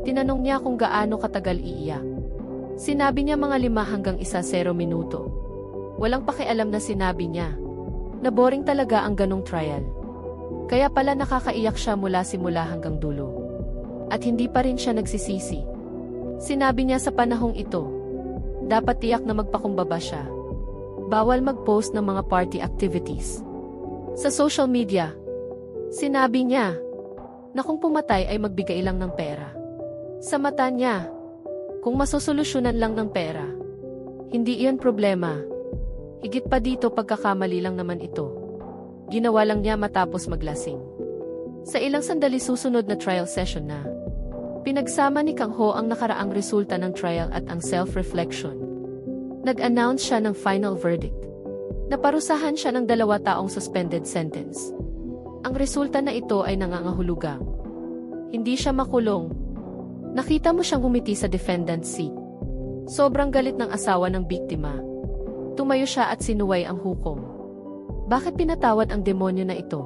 S1: Tinanong niya kung gaano katagal iiyak. Sinabi niya mga 5 hanggang 10 minuto. Walang pakialam na sinabi niya. Na boring talaga ang ganong trial. Kaya pala nakakaiyak siya mula simula hanggang dulo. At hindi pa rin siya nagsisisi. Sinabi niya sa panahong ito, dapat tiyak na magpakumbaba siya. Bawal mag-post ng mga party activities. Sa social media, sinabi niya na kung pumatay ay magbigay lang ng pera. Sa mata niya, kung masosolusyonan lang ng pera, hindi iyon problema. Higit pa dito pagkakamali lang naman ito. Ginawa lang niya matapos maglasing. Sa ilang sandali susunod na trial session na, pinagsama ni Kang Ho ang nakaraang resulta ng trial at ang self-reflection. Nag-announce siya ng final verdict. Naparusahan siya ng 2 taong suspended sentence. Ang resulta na ito ay nangangahulugang hindi siya makulong. Nakita mo siyang umiti sa defendant's seat. Sobrang galit ng asawa ng biktima. Tumayo siya at sinuway ang hukom. Bakit pinatawad ang demonyo na ito?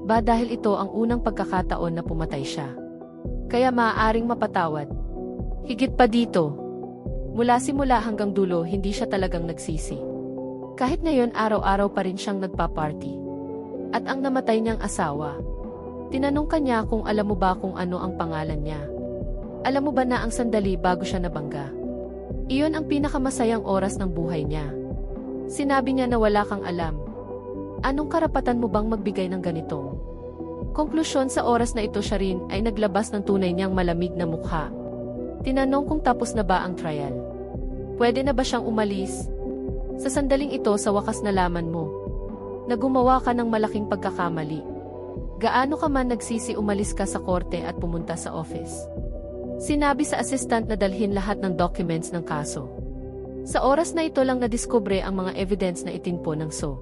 S1: Ba dahil ito ang unang pagkakataon na pumatay siya? Kaya maaaring mapatawad. Higit pa dito, mula simula hanggang dulo hindi siya talagang nagsisi. Kahit ngayon araw-araw pa rin siyang nagpa-party. At ang namatay niyang asawa, tinanong kanya kung alam mo ba kung ano ang pangalan niya. Alam mo ba na ang sandali bago siya nabangga? Iyon ang pinakamasayang oras ng buhay niya. Sinabi niya na wala kang alam. Anong karapatan mo bang magbigay ng ganitong? Konklusyon sa oras na ito siya rin ay naglabas ng tunay niyang malamig na mukha. Tinanong kung tapos na ba ang trial. Pwede na ba siyang umalis? Sa sandaling ito sa wakas nalaman mo na gumawa ka ng malaking pagkakamali. Gaano ka man nagsisi umalis ka sa korte at pumunta sa office. Sinabi sa assistant na dalhin lahat ng documents ng kaso. Sa oras na ito lang nadiskubre ang mga evidence na itinpo ng So.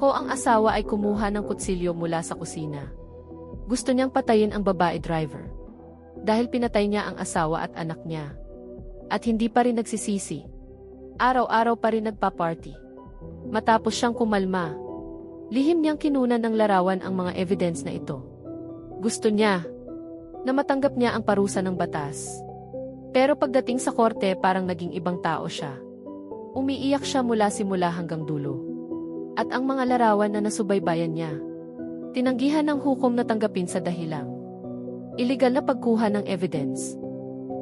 S1: Ho ang asawa ay kumuha ng kutsilyo mula sa kusina. Gusto niyang patayin ang babae driver. Dahil pinatay niya ang asawa at anak niya. At hindi pa rin nagsisisi. Araw-araw pa rin nagpa-party. Matapos siyang kumalma, lihim niyang kinunan ng larawan ang mga evidence na ito. Gusto niya na matanggap niya ang parusa ng batas. Pero pagdating sa korte parang naging ibang tao siya. Umiiyak siya mula simula hanggang dulo. At ang mga larawan na nasubaybayan niya, tinanggihan ng hukom na tanggapin sa dahilang iligal na pagkuha ng evidence.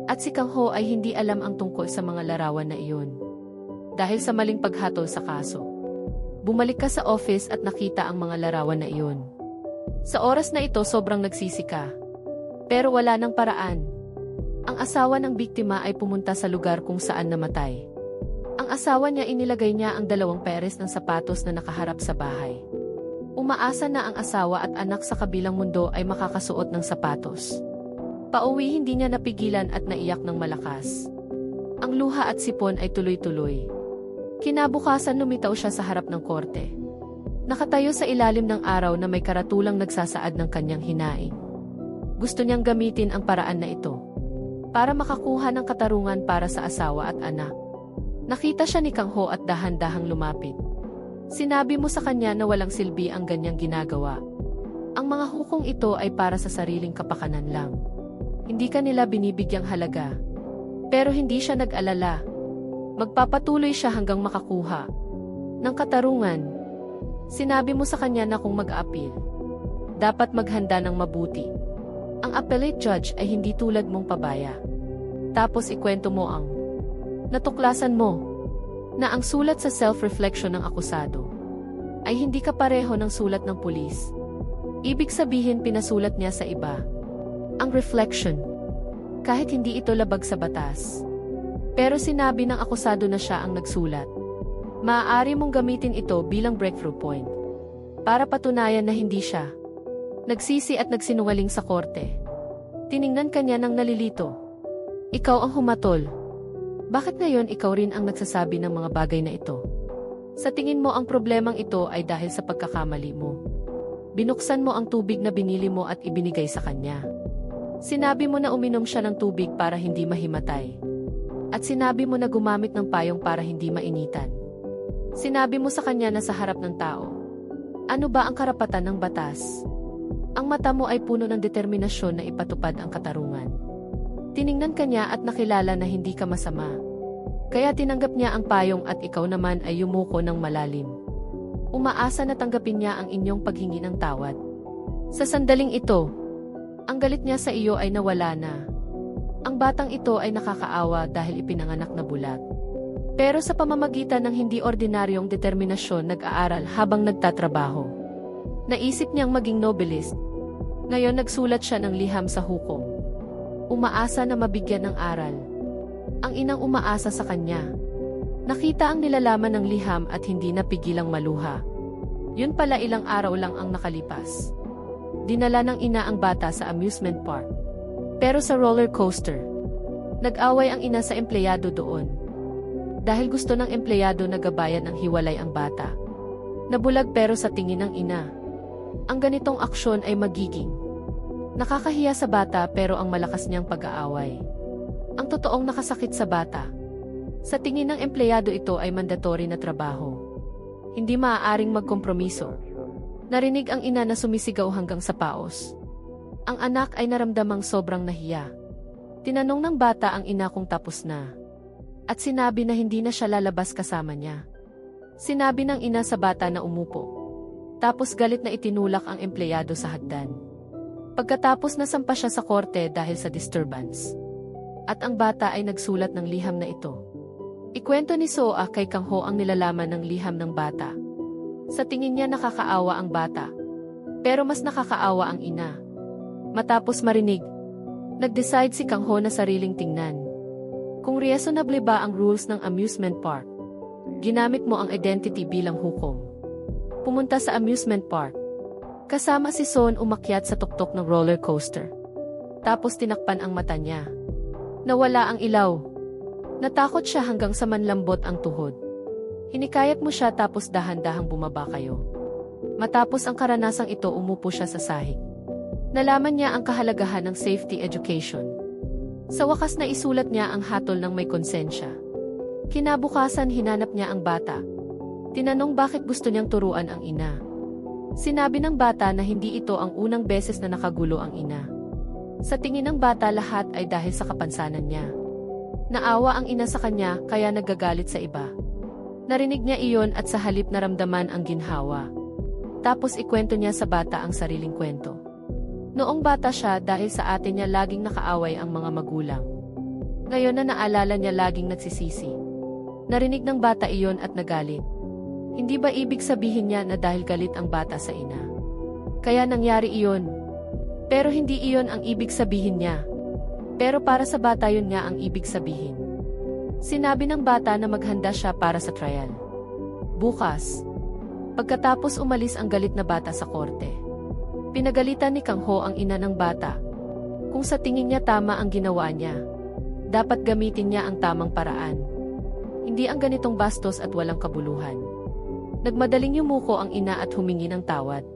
S1: At si Kang Ho ay hindi alam ang tungkol sa mga larawan na iyon. Dahil sa maling paghatol sa kaso. Bumalik ka sa office at nakita ang mga larawan na iyon. Sa oras na ito sobrang nagsisi ka. Pero wala nang paraan. Ang asawa ng biktima ay pumunta sa lugar kung saan namatay. Ang asawa niya inilagay niya ang 2 pares ng sapatos na nakaharap sa bahay. Umaasa na ang asawa at anak sa kabilang mundo ay makakasuot ng sapatos. Pauwi hindi niya napigilan at naiyak ng malakas. Ang luha at sipon ay tuloy-tuloy. Kinabukasan lumitaw siya sa harap ng korte. Nakatayo sa ilalim ng araw na may karatulang nagsasaad ng kanyang hinaing. Gusto niyang gamitin ang paraan na ito para makakuha ng katarungan para sa asawa at anak. Nakita siya ni Kang Ho at dahan-dahang lumapit. Sinabi mo sa kanya na walang silbi ang ganyang ginagawa. Ang mga hukong ito ay para sa sariling kapakanan lang. Hindi ka nila binibigyang halaga. Pero hindi siya nag-alala. Magpapatuloy siya hanggang makakuha ng katarungan. Sinabi mo sa kanya na kung mag-appeal, dapat maghanda ng mabuti. Ang appellate judge ay hindi tulad mong pabaya. Tapos ikwento mo ang natuklasan mo na ang sulat sa self-reflection ng akusado ay hindi kapareho ng sulat ng pulis. Ibig sabihin pinasulat niya sa iba ang reflection kahit hindi ito labag sa batas. Pero sinabi ng akusado na siya ang nagsulat. Maaari mong gamitin ito bilang breakthrough point para patunayan na hindi siya nagsisi at nagsinungaling sa korte. Tiningnan kanya ng nalilito. Ikaw ang humatol. Bakit ngayon ikaw rin ang nagsasabi ng mga bagay na ito? Sa tingin mo ang problemang ito ay dahil sa pagkakamali mo. Binuksan mo ang tubig na binili mo at ibinigay sa kanya. Sinabi mo na uminom siya ng tubig para hindi mahimatay. At sinabi mo na gumamit ng payong para hindi mainitan. Sinabi mo sa kanya na sa harap ng tao. Ano ba ang karapatan ng batas? Ang mata mo ay puno ng determinasyon na ipatupad ang katarungan. Tiningnan kanya at nakilala na hindi ka masama. Kaya tinanggap niya ang payong at ikaw naman ay yumuko ng malalim. Umaasa na tanggapin niya ang inyong paghingi ng tawad. Sa sandaling ito, ang galit niya sa iyo ay nawala na. Ang batang ito ay nakakaawa dahil ipinanganak na bulag. Pero sa pamamagitan ng hindi ordinaryong determinasyon nag-aaral habang nagtatrabaho. Naisip niyang maging novelist. Ngayon nagsulat siya ng liham sa hukom. Umaasa na mabigyan ng aral. Ang inang umaasa sa kanya. Nakita ang nilalaman ng liham at hindi napigilang maluha. Yun pala ilang araw lang ang nakalipas. Dinala ng ina ang bata sa amusement park. Pero sa roller coaster, nag-away ang ina sa empleyado doon. Dahil gusto ng empleyado na gabayan ng hiwalay ang bata. Nabulag pero sa tingin ng ina, ang ganitong aksyon ay magiging nakakahiya sa bata pero ang malakas niyang pag-aaway. Ang totoong nakasakit sa bata. Sa tingin ng empleyado ito ay mandatory na trabaho. Hindi maaaring magkompromiso. Narinig ang ina na sumisigaw hanggang sa paos. Ang anak ay naramdamang sobrang nahiya. Tinanong ng bata ang ina kung tapos na. At sinabi na hindi na siya lalabas kasama niya. Sinabi ng ina sa bata na umupo. Tapos galit na itinulak ang empleyado sa hagdan. Pagkatapos nasampa siya sa korte dahil sa disturbance. At ang bata ay nagsulat ng liham na ito. Ikwento ni Soa kay Kang Ho ang nilalaman ng liham ng bata. Sa tingin niya nakakaawa ang bata. Pero mas nakakaawa ang ina. Matapos marinig, nag-decide si Kang Ho na sariling tingnan. Kung reasonable ba ang rules ng amusement park, ginamit mo ang identity bilang hukom. Pumunta sa amusement park. Kasama si Son umakyat sa tuktok ng roller coaster. Tapos tinakpan ang mata niya. Nawala ang ilaw. Natakot siya hanggang sa manlambot ang tuhod. Hinikayat mo siya tapos dahan-dahang bumaba kayo. Matapos ang karanasang ito umupo siya sa sahig. Nalaman niya ang kahalagahan ng safety education. Sa wakas na isulat niya ang hatol ng may konsensya. Kinabukasan hinanap niya ang bata. Tinanong bakit gusto niyang turuan ang ina. Sinabi ng bata na hindi ito ang unang beses na nakagulo ang ina. Sa tingin ng bata lahat ay dahil sa kapansanan niya. Naawa ang ina sa kanya kaya nagagalit sa iba. Narinig niya iyon at sa halip naramdaman ang ginhawa. Tapos ikwento niya sa bata ang sariling kwento. Noong bata siya dahil sa atin niya laging nakaaway ang mga magulang. Ngayon na naalala niya laging nagsisisi. Narinig ng bata iyon at nagalit. Hindi ba ibig sabihin niya na dahil galit ang bata sa ina? Kaya nangyari iyon. Pero hindi iyon ang ibig sabihin niya. Pero para sa bata yun nga ang ibig sabihin. Sinabi ng bata na maghanda siya para sa trial. Bukas. Pagkatapos umalis ang galit na bata sa korte. Pinagalitan ni Kang Ho ang ina ng bata. Kung sa tingin niya tama ang ginawa niya, dapat gamitin niya ang tamang paraan. Hindi ang ganitong bastos at walang kabuluhan. Nagmadaling yumuko ang ina at humingi ng tawad.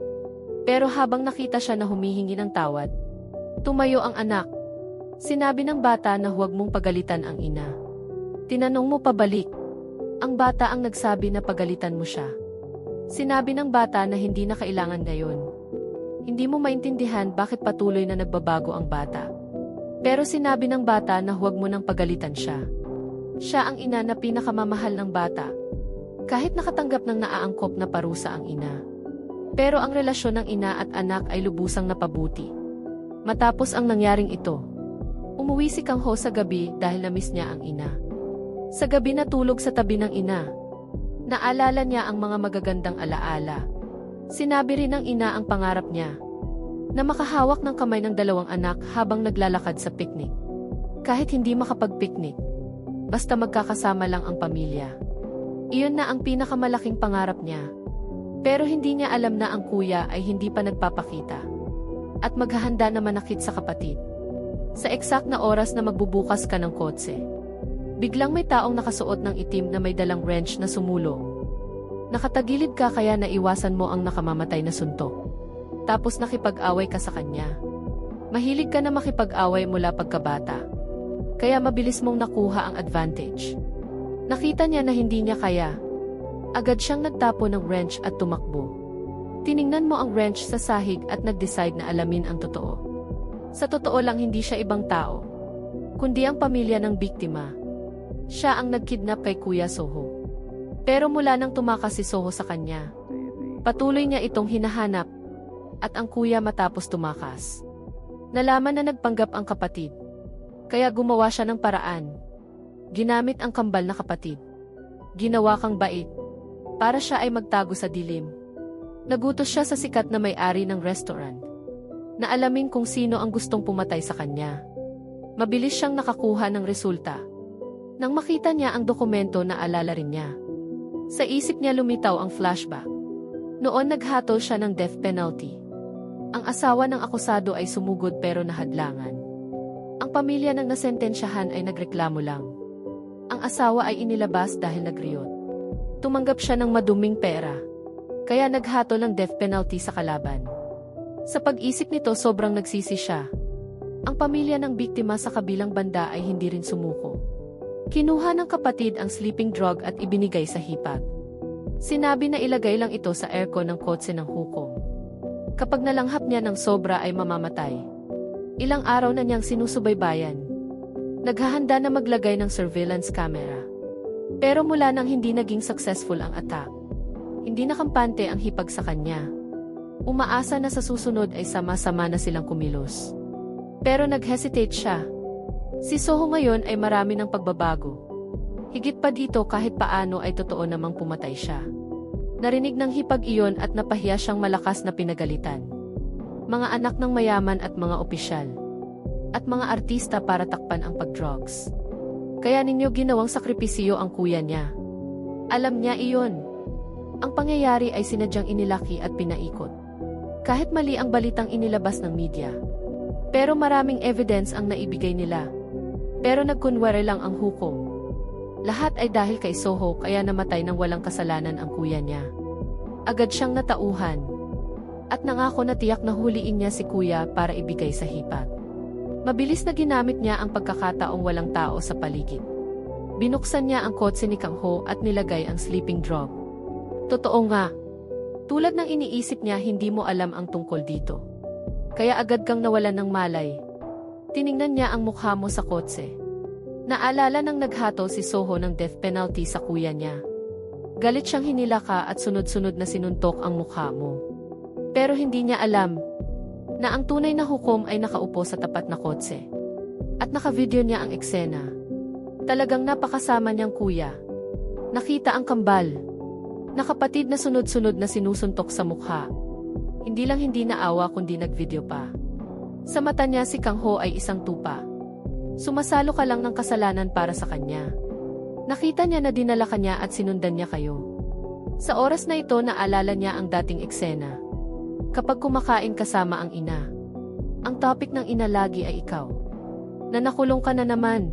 S1: Pero habang nakita siya na humihingi ng tawad, tumayo ang anak. Sinabi ng bata na huwag mong pagalitan ang ina. Tinanong mo pabalik. Ang bata ang nagsabi na pagalitan mo siya. Sinabi ng bata na hindi na kailangan ngayon. Hindi mo maintindihan bakit patuloy na nagbabago ang bata. Pero sinabi ng bata na huwag mo nang pagalitan siya. Siya ang ina na pinakamamahal ng bata. Kahit nakatanggap ng naaangkop na parusa ang ina. Pero ang relasyon ng ina at anak ay lubusang napabuti. Matapos ang nangyaring ito, umuwi si Kang Ho sa gabi dahil na-miss niya ang ina. Sa gabi natulog sa tabi ng ina. Naalala niya ang mga magagandang alaala. Sinabi rin ng ina ang pangarap niya, na makahawak ng kamay ng dalawang anak habang naglalakad sa picnic. Kahit hindi makapag-picnic, basta magkakasama lang ang pamilya. Iyon na ang pinakamalaking pangarap niya. Pero hindi niya alam na ang kuya ay hindi pa nagpapakita. At maghahanda na manakit sa kapatid. Sa eksakt na oras na magbubukas ka ng kotse, biglang may taong nakasuot ng itim na may dalang wrench na sumulong. Nakatagilid ka kaya naiwasan mo ang nakamamatay na suntok. Tapos nakipag-away ka sa kanya. Mahilig ka na makipag-away mula pagkabata. Kaya mabilis mong nakuha ang advantage. Nakita niya na hindi niya kaya. Agad siyang nagtapo ng wrench at tumakbo. Tiningnan mo ang wrench sa sahig at nag-decide na alamin ang totoo. Sa totoo lang hindi siya ibang tao, kundi ang pamilya ng biktima. Siya ang nagkidnap kay Kuya Soho. Pero mula nang tumakas si Soho sa kanya, patuloy niya itong hinahanap. At ang kuya matapos tumakas, nalaman na nagpanggap ang kapatid. Kaya gumawa siya ng paraan. Ginamit ang kambal na kapatid. Ginawa kang bait. Para siya ay magtago sa dilim. Nagutos siya sa sikat na may-ari ng restaurant. Na alamin kung sino ang gustong pumatay sa kanya. Mabilis siyang nakakuha ng resulta. Nang makita niya ang dokumento, naalala rin niya. Sa isip niya lumitaw ang flashback. Noon naghatol siya ng death penalty. Ang asawa ng akusado ay sumugod pero nahadlangan. Ang pamilya ng nasentensyahan ay nagreklamo lang. Ang asawa ay inilabas dahil nagriyot. Tumanggap siya ng maduming pera. Kaya naghatol ng death penalty sa kalaban. Sa pag-isip nito sobrang nagsisi siya. Ang pamilya ng biktima sa kabilang banda ay hindi rin sumuko. Kinuha ng kapatid ang sleeping drug at ibinigay sa hipag. Sinabi na ilagay lang ito sa aircon ng kotse ng hukom. Kapag nalanghap niya ng sobra ay mamamatay. Ilang araw na niyang sinusubaybayan. Naghahanda na maglagay ng surveillance camera. Pero mula nang hindi naging successful ang attack, hindi nakampante ang hipag sa kanya. Umaasa na sa susunod ay sama-sama na silang kumilos. Pero nag-hesitate siya. Si Soho ngayon ay marami ng pagbabago. Higit pa dito kahit paano ay totoo namang pumatay siya. Narinig ng hipag iyon at napahiya siyang malakas na pinagalitan. Mga anak ng mayaman at mga opisyal. At mga artista para takpan ang pag-drugs. Kaya ninyo ginawang sakripisyo ang kuya niya. Alam niya iyon. Ang pangyayari ay sinadyang inilaki at pinaikot. Kahit mali ang balitang inilabas ng media. Pero maraming evidence ang naibigay nila. Pero nagkunwari lang ang hukom. Lahat ay dahil kay Soho kaya namatay ng walang kasalanan ang kuya niya. Agad siyang natauhan. At nangako na tiyak na huliin niya si kuya para ibigay sa hipag. Mabilis na ginamit niya ang pagkakataong walang tao sa paligid. Binuksan niya ang kotse ni Kang Ho at nilagay ang sleeping drug. Totoo nga. Tulad ng iniisip niya hindi mo alam ang tungkol dito. Kaya agad kang nawalan ng malay. Tiningnan niya ang mukha mo sa kotse. Naalala nang naghatol si Soho ng death penalty sa kuya niya. Galit siyang hinilaka at sunod-sunod na sinuntok ang mukha mo. Pero hindi niya alam na ang tunay na hukom ay nakaupo sa tapat na kotse. At nakavideo niya ang eksena. Talagang napakasama niyang kuya. Nakita ang kambal. Nakapatid na sunod-sunod na sinusuntok sa mukha. Hindi lang hindi naawa kundi nagvideo pa. Sa mata niya si Kang Ho ay isang tupa. Sumasalo ka lang ng kasalanan para sa kanya. Nakita niya na dinala ka niya at sinundan niya kayo. Sa oras na ito naalala niya ang dating eksena. Kapag kumakain kasama ang ina. Ang topic ng ina lagi ay ikaw. Na nakulong ka na naman.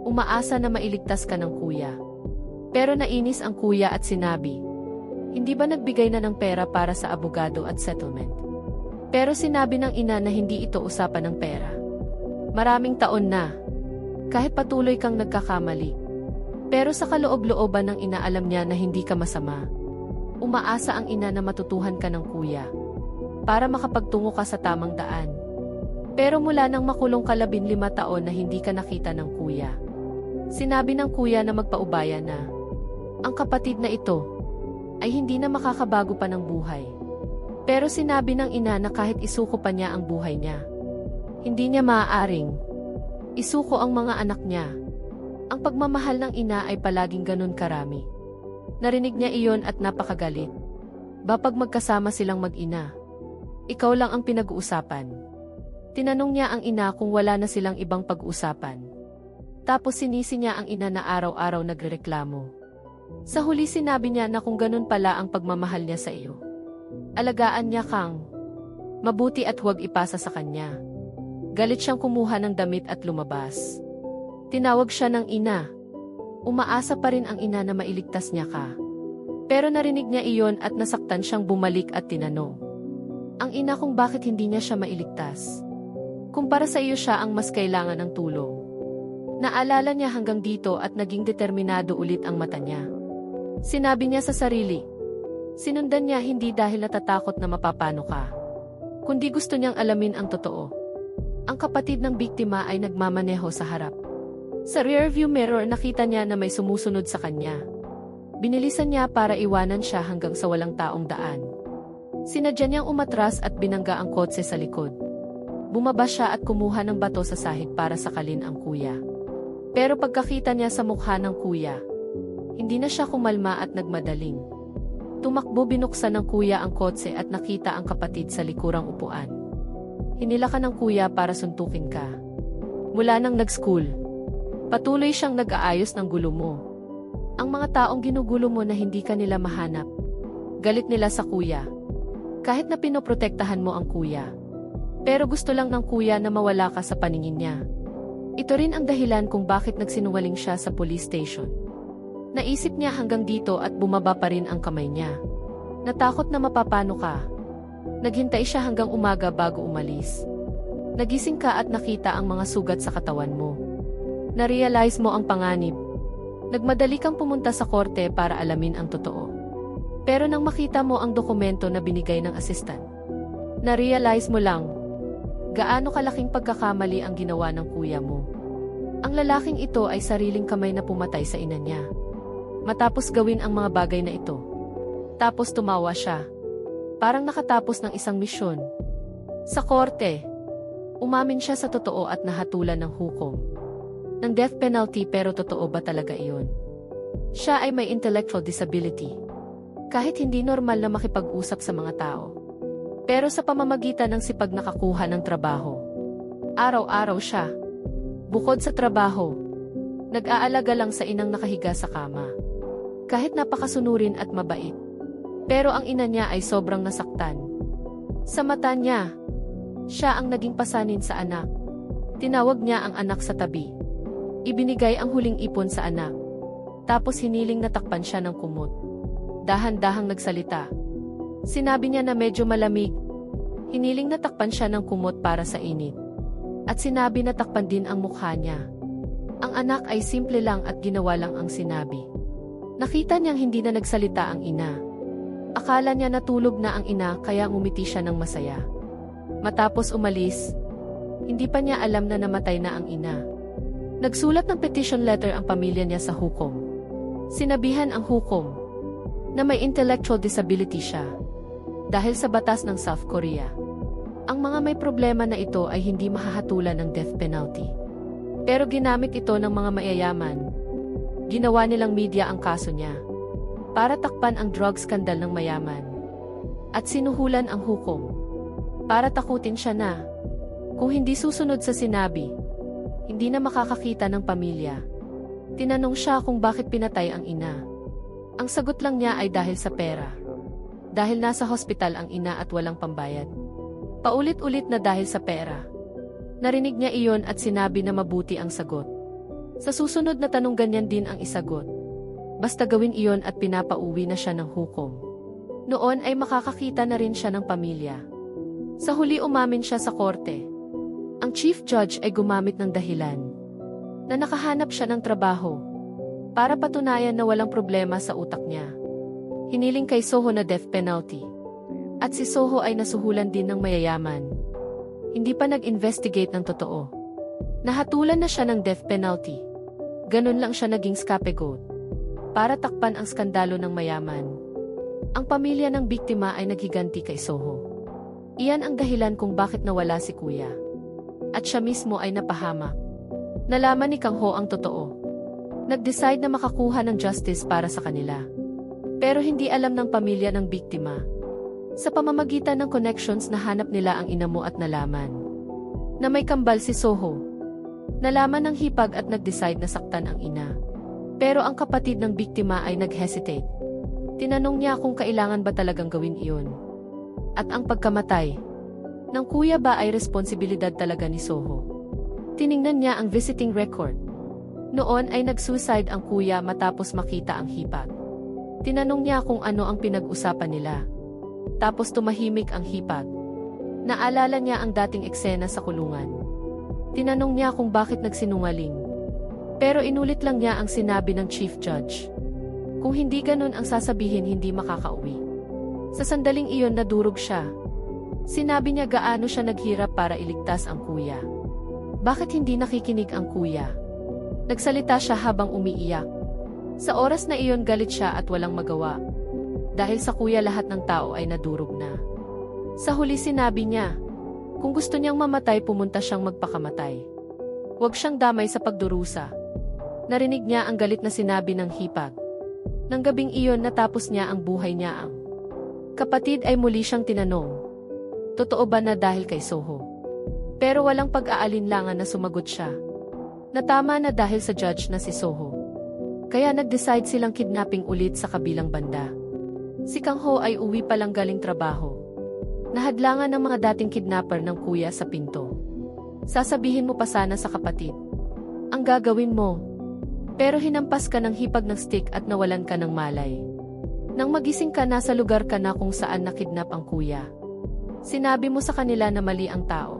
S1: Umaasa na mailigtas ka ng kuya. Pero nainis ang kuya at sinabi, hindi ba nagbigay na ng pera para sa abogado at settlement? Pero sinabi ng ina na hindi ito usapan ng pera. Maraming taon na. Kahit patuloy kang nagkakamali. Pero sa kaloob-looban ng ina alam niya na hindi ka masama. Umaasa ang ina na matutuhan ka ng kuya. Para makapagtungo ka sa tamang daan. Pero mula nang makulong ka 15 taon na hindi ka nakita ng kuya. Sinabi ng kuya na magpaubaya na. Ang kapatid na ito ay hindi na makakabago pa ng buhay. Pero sinabi ng ina na kahit isuko pa niya ang buhay niya, hindi niya maaaring isuko ang mga anak niya. Ang pagmamahal ng ina ay palaging ganun karami. Narinig niya iyon at napakagalit. Bapag magkasama silang mag-ina, ikaw lang ang pinag-uusapan. Tinanong niya ang ina kung wala na silang ibang pag-uusapan. Tapos sinisi niya ang ina na araw-araw nagrereklamo. Sa huli sinabi niya na kung ganun pala ang pagmamahal niya sa iyo. Alagaan niya kang mabuti at huwag ipasa sa kanya. Galit siyang kumuha ng damit at lumabas. Tinawag siya ng ina. Umaasa pa rin ang ina na mailigtas niya ka. Pero narinig niya iyon at nasaktan siyang bumalik at tinanong. Ang ina kung bakit hindi niya siya mailigtas. Kung para sa iyo siya ang mas kailangan ng tulong. Naalala niya hanggang dito at naging determinado ulit ang mata niya. Sinabi niya sa sarili. Sinundan niya hindi dahil natatakot na mapapano ka. Kundi gusto niyang alamin ang totoo. Ang kapatid ng biktima ay nagmamaneho sa harap. Sa rearview mirror nakita niya na may sumusunod sa kanya. Binilisan niya para iwanan siya hanggang sa walang taong daan. Sinadya niyang umatras at binangga ang kotse sa likod. Bumaba siya at kumuha ng bato sa sahig para sakalin ang kuya. Pero pagkakita niya sa mukha ng kuya, hindi na siya kumalma at nagmadaling. Tumakbo binuksan ng kuya ang kotse at nakita ang kapatid sa likurang upuan. Hinila ka ng kuya para suntukin ka. Mula nang nag-school, patuloy siyang nag-aayos ng gulo mo. Ang mga taong ginugulo mo na hindi ka nila mahanap, galit nila sa kuya. Kahit na pinoprotektahan mo ang kuya. Pero gusto lang ng kuya na mawala ka sa paningin niya. Ito rin ang dahilan kung bakit nagsinungaling siya sa police station. Naisip niya hanggang dito at bumaba pa rin ang kamay niya. Natakot na mapapano ka. Naghintay siya hanggang umaga bago umalis. Nagising ka at nakita ang mga sugat sa katawan mo. Narealize mo ang panganib. Nagmadali kang pumunta sa korte para alamin ang totoo. Pero nang makita mo ang dokumento na binigay ng assistant, narealize mo lang, gaano kalaking pagkakamali ang ginawa ng kuya mo. Ang lalaking ito ay sariling kamay na pumatay sa ina niya. Matapos gawin ang mga bagay na ito. Tapos tumawa siya. Parang nakatapos ng isang misyon. Sa korte, umamin siya sa totoo at nahatulan ng hukom. Ng death penalty, pero totoo ba talaga iyon? Siya ay may intellectual disability. Kahit hindi normal na makipag-usap sa mga tao. Pero sa pamamagitan ng sipag nakakuha ng trabaho. Araw-araw siya. Bukod sa trabaho, nag-aalaga lang sa inang nakahiga sa kama. Kahit napakasunurin at mabait. Pero ang ina niya ay sobrang nasaktan. Sa mata niya, siya ang naging pasanin sa anak. Tinawag niya ang anak sa tabi. Ibinigay ang huling ipon sa anak. Tapos hiniling natakpan siya ng kumot. Dahan-dahang nagsalita. Sinabi niya na medyo malamig. Hiniling natakpan siya ng kumot para sa init. At sinabi na takpan din ang mukha niya. Ang anak ay simple lang at ginawa lang ang sinabi. Nakita niyang hindi na nagsalita ang ina. Akala niya natulog na ang ina kaya ngumiti siya ng masaya. Matapos umalis, hindi pa niya alam na namatay na ang ina. Nagsulat ng petition letter ang pamilya niya sa hukom. Sinabihan ang hukom na may intellectual disability siya dahil sa batas ng South Korea. Ang mga may problema na ito ay hindi mahahatulan ng death penalty. Pero ginamit ito ng mga mayayaman. Ginawa nilang media ang kaso niya para takpan ang drug scandal ng mayaman. At sinuhulan ang hukom para takutin siya na kung hindi susunod sa sinabi, hindi na makakakita ng pamilya. Tinanong siya kung bakit pinatay ang ina. Ang sagot lang niya ay dahil sa pera. Dahil nasa hospital ang ina at walang pambayad. Paulit-ulit na dahil sa pera. Narinig niya iyon at sinabi na mabuti ang sagot. Sa susunod na tanong ganyan din ang isagot. Basta gawin iyon at pinapauwi na siya ng hukom. Noon ay makakakita na rin siya ng pamilya. Sa huli umamin siya sa korte. Ang chief judge ay gumamit ng dahilan na nakahanap siya ng trabaho para patunayan na walang problema sa utak niya. Hiniling kay Soho na death penalty. At si Soho ay nasuhulan din ng mayayaman. Hindi pa nag-investigate ng totoo. Nahatulan na siya ng death penalty. Ganun lang siya naging scapegoat para takpan ang skandalo ng mayaman. Ang pamilya ng biktima ay naghiganti kay Soho. Iyan ang dahilan kung bakit nawala si kuya. At siya mismo ay napahamak. Nalaman ni Kang Ho ang totoo. Nag-decide na makakuha ng justice para sa kanila. Pero hindi alam ng pamilya ng biktima. Sa pamamagitan ng connections nahanap nila ang ina mo at nalaman na may kambal si Soho. Nalaman ng hipag at nag-decide na saktan ang ina. Pero ang kapatid ng biktima ay nag-hesitate. Tinanong niya kung kailangan ba talagang gawin iyon. At ang pagkamatay ng kuya ba ay responsibilidad talaga ni Soho? Tiningnan niya ang visiting record. Noon ay nag-suicide ang kuya matapos makita ang hipag. Tinanong niya kung ano ang pinag-usapan nila. Tapos tumahimik ang hipag. Naalala niya ang dating eksena sa kulungan. Tinanong niya kung bakit nagsinungaling. Pero inulit lang niya ang sinabi ng chief judge. Kung hindi ganun ang sasabihin, hindi makakauwi. Sa sandaling iyon nadurog siya. Sinabi niya gaano siya naghirap para iligtas ang kuya. Bakit hindi nakikinig ang kuya? Nagsalita siya habang umiiyak. Sa oras na iyon galit siya at walang magawa. Dahil sa kuya lahat ng tao ay nadurog na. Sa huli sinabi niya, kung gusto niyang mamatay pumunta siyang magpakamatay. Huwag siyang damay sa pagdurusa. Narinig niya ang galit na sinabi ng hipag. Nang gabing iyon natapos niya ang buhay niya ang kapatid ay muli siyang tinanong. Totoo ba na dahil kay Soho? Pero walang pag-aalinlangan na sumagot siya. Natama na dahil sa judge na si Soho. Kaya nag-decide silang kidnapping ulit sa kabilang banda. Si Kang Ho ay uwi pa lang galing trabaho. Nahadlangan ng mga dating kidnapper ng kuya sa pinto. Sasabihin mo pa sana sa kapatid ang gagawin mo. Pero hinampas ka ng hipag ng stick at nawalan ka ng malay. Nang magising ka, nasa lugar ka na kung saan nakidnap ang kuya. Sinabi mo sa kanila na mali ang tao.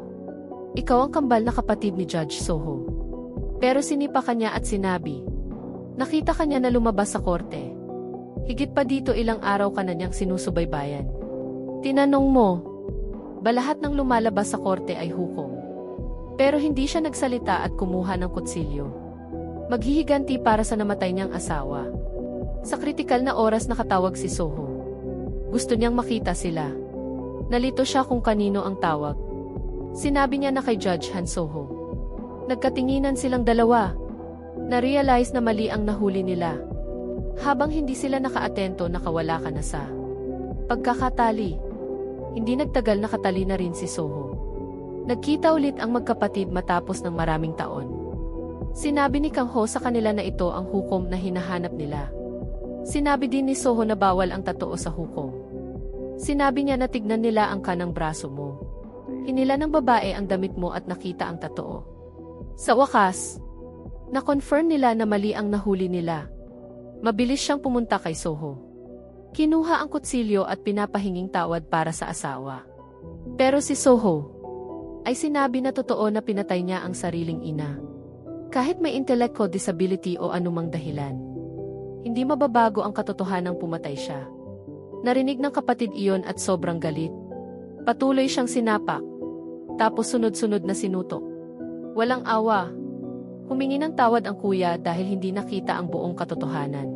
S1: Ikaw ang kambal na kapatid ni Judge Soho. Pero sinipa kanya at sinabi, nakita kanya na lumabas sa korte. Higit pa dito, ilang araw ka na niyang sinusubaybayan. Tinanong mo, ba lahat ng lumalabas sa korte ay hukom? Pero hindi siya nagsalita at kumuha ng kutsilyo. Maghihiganti para sa namatay niyang asawa. Sa kritikal na oras nakatawag si Soho. Gusto niyang makita sila. Nalito siya kung kanino ang tawag. Sinabi niya na kay Judge Han Soho. Nagkatinginan silang dalawa. Na-realize na mali ang nahuli nila. Habang hindi sila nakaatento, nakawala ka na sa pagkakatali. Hindi nagtagal, nakatali na rin si Soho. Nagkita ulit ang magkapatid matapos ng maraming taon. Sinabi ni Kang Ho sa kanila na ito ang hukom na hinahanap nila. Sinabi din ni Soho na bawal ang tatoo sa hukom. Sinabi niya na tignan nila ang kanang braso mo. Hinila ng babae ang damit mo at nakita ang tatoo. Sa wakas, na-confirm nila na mali ang nahuli nila. Mabilis siyang pumunta kay Soho. Kinuha ang kutsilyo at pinapahinging tawad para sa asawa. Pero si Soho ay sinabi na totoo na pinatay niya ang sariling ina. Kahit may intellectual disability o anumang dahilan. Hindi mababago ang katotohanang pumatay siya. Narinig ng kapatid iyon at sobrang galit. Patuloy siyang sinapak. Tapos sunod-sunod na sinutok. Walang awa. Humingi ng tawad ang kuya dahil hindi nakita ang buong katotohanan.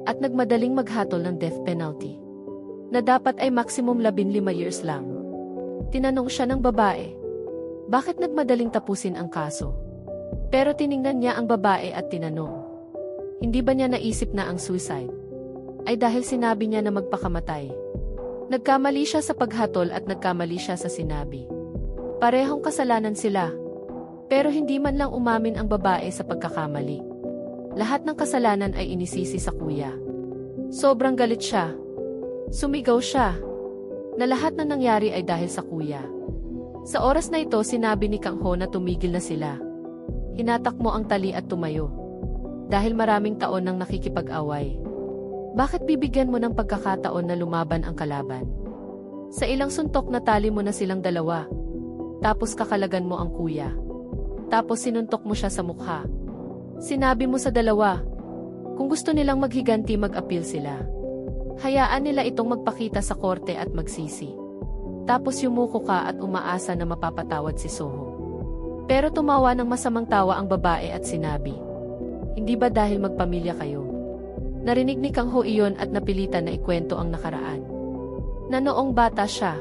S1: At nagmadaling maghatol ng death penalty. Na dapat ay maximum 15 years lang. Tinanong siya ng babae. Bakit nagmadaling tapusin ang kaso? Pero tiningnan niya ang babae at tinanong. Hindi ba niya naisip na ang suicide ay dahil sinabi niya na magpakamatay? Nagkamali siya sa paghatol at nagkamali siya sa sinabi. Parehong kasalanan sila. Pero hindi man lang umamin ang babae sa pagkakamali. Lahat ng kasalanan ay inisisi sa kuya. Sobrang galit siya. Sumigaw siya na lahat na nangyari ay dahil sa kuya. Sa oras na ito, sinabi ni Kang Ho na tumigil na sila. Hinatak mo ang tali at tumayo. Dahil maraming taon nang nakikipag-away. Bakit bibigyan mo ng pagkakataon na lumaban ang kalaban? Sa ilang suntok na tali mo na silang dalawa. Tapos kakalagan mo ang kuya. Tapos sinuntok mo siya sa mukha. Sinabi mo sa dalawa, kung gusto nilang maghiganti, mag-appeal sila. Hayaan nila itong magpakita sa korte at magsisi. Tapos yumuko ka at umaasa na mapapatawad si Soho. Pero tumawa ng masamang tawa ang babae at sinabi, hindi ba dahil magpamilya kayo? Narinig ni Kang Ho iyon at napilitan na ikwento ang nakaraan. Na noong bata siya,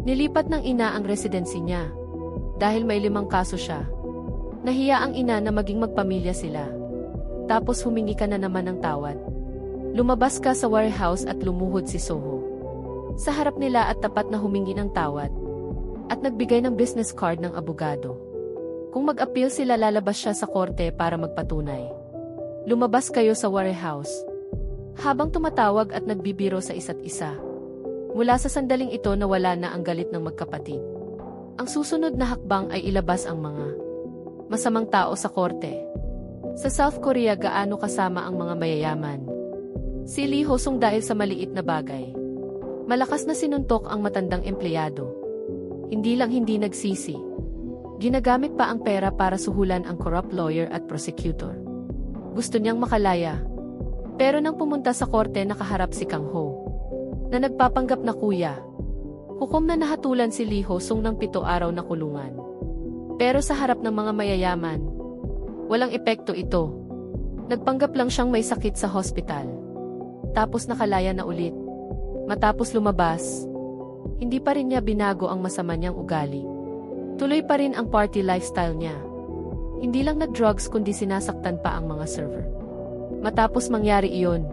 S1: nilipat ng ina ang residency niya. Dahil may 5 kaso siya. Nahiya ang ina na maging magpamilya sila. Tapos humingi ka na naman ng tawad. Lumabas ka sa warehouse at lumuhod si Soho. Sa harap nila at tapat na humingi ng tawad. At nagbigay ng business card ng abogado. Kung mag-appeal sila, lalabas siya sa korte para magpatunay. Lumabas kayo sa warehouse. Habang tumatawag at nagbibiro sa isa't isa. Mula sa sandaling ito, nawala na ang galit ng magkapatid. Ang susunod na hakbang ay ilabas ang mga masamang tao sa korte. Sa South Korea, gaano kasama ang mga mayayaman? Si Lee Ho-sung dahil sa maliit na bagay. Malakas na sinuntok ang matandang empleyado. Hindi lang hindi nagsisi. Ginagamit pa ang pera para suhulan ang corrupt lawyer at prosecutor. Gusto niyang makalaya. Pero nang pumunta sa korte, nakaharap si Kang Ho. Na nagpapanggap na kuya. Hukom na nahatulan si Lee Ho-sung ng 7 araw na kulungan. Pero sa harap ng mga mayayaman, walang epekto ito. Nagpanggap lang siyang may sakit sa hospital. Tapos nakalaya na ulit. Matapos lumabas, hindi pa rin niya binago ang masama niyang ugali. Tuloy pa rin ang party lifestyle niya. Hindi lang nag-drugs kundi sinasaktan pa ang mga server. Matapos mangyari iyon,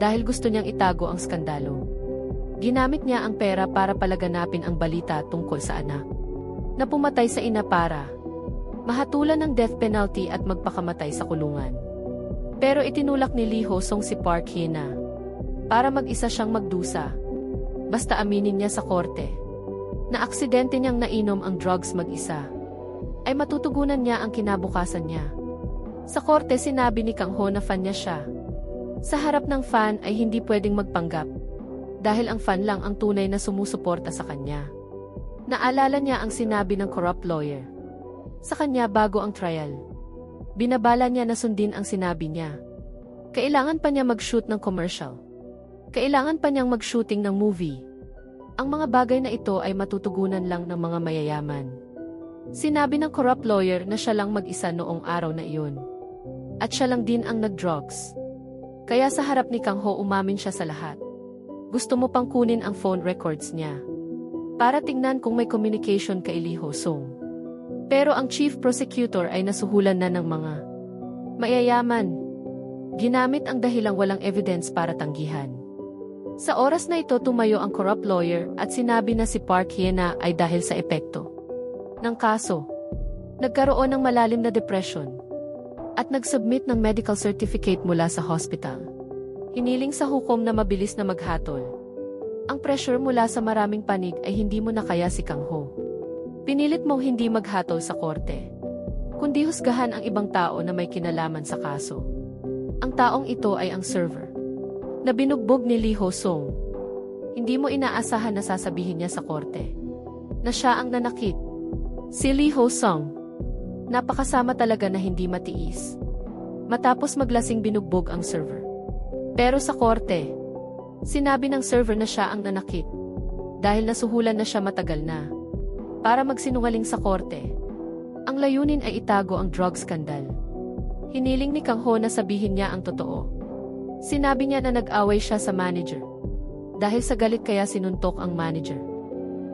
S1: dahil gusto niyang itago ang skandalo, ginamit niya ang pera para palaganapin ang balita tungkol sa anak na pumatay sa ina para Mahatulan ng death penalty at magpakamatay sa kulungan. Pero itinulak ni Lee Ho-sung si Park Hye-na para mag-isa siyang magdusa. Basta aminin niya sa korte na aksidente niyang nainom ang drugs mag-isa, ay matutugunan niya ang kinabukasan niya. Sa korte sinabi ni Kang Ho na fan niya siya. Sa harap ng fan ay hindi pwedeng magpanggap, dahil ang fan lang ang tunay na sumusuporta sa kanya. Naalala niya ang sinabi ng corrupt lawyer sa kanya bago ang trial. Binabala niya na sundin ang sinabi niya. Kailangan pa niya mag-shoot ng commercial. Kailangan pa niyang mag-shooting ng movie. Ang mga bagay na ito ay matutugunan lang ng mga mayayaman. Sinabi ng corrupt lawyer na siya lang mag-isa noong araw na iyon. At siya lang din ang nag-drugs. Kaya sa harap ni Kang Ho umamin siya sa lahat. Gusto mo pang kunin ang phone records niya para tingnan kung may communication kay Lee Ho-sung. Pero ang chief prosecutor ay nasuhulan na ng mga mayayaman. Ginamit ang dahilang walang evidence para tanggihan. Sa oras na ito tumayo ang corrupt lawyer at sinabi na si Park Hye-na ay dahil sa epekto ng kaso. Nagkaroon ng malalim na depression at nag-submit ng medical certificate mula sa hospital. Hiniling sa hukom na mabilis na maghatol. Ang pressure mula sa maraming panig ay hindi mo na kaya si Kang Ho. Pinilit mong hindi maghatol sa korte, kundi husgahan ang ibang tao na may kinalaman sa kaso. Ang taong ito ay ang server na binugbog ni Lee Ho-sung. Hindi mo inaasahan na sasabihin niya sa korte na siya ang nanakit. Si Lee Ho-sung, napakasama talaga na hindi matiis. Matapos maglasing binugbog ang server. Pero sa korte, sinabi ng server na siya ang nanakit dahil nasuhulan na siya matagal na. Para magsinungaling sa korte, ang layunin ay itago ang drug scandal. Hiniling ni Kang Ho na sabihin niya ang totoo. Sinabi niya na nag-away siya sa manager. Dahil sa galit kaya sinuntok ang manager.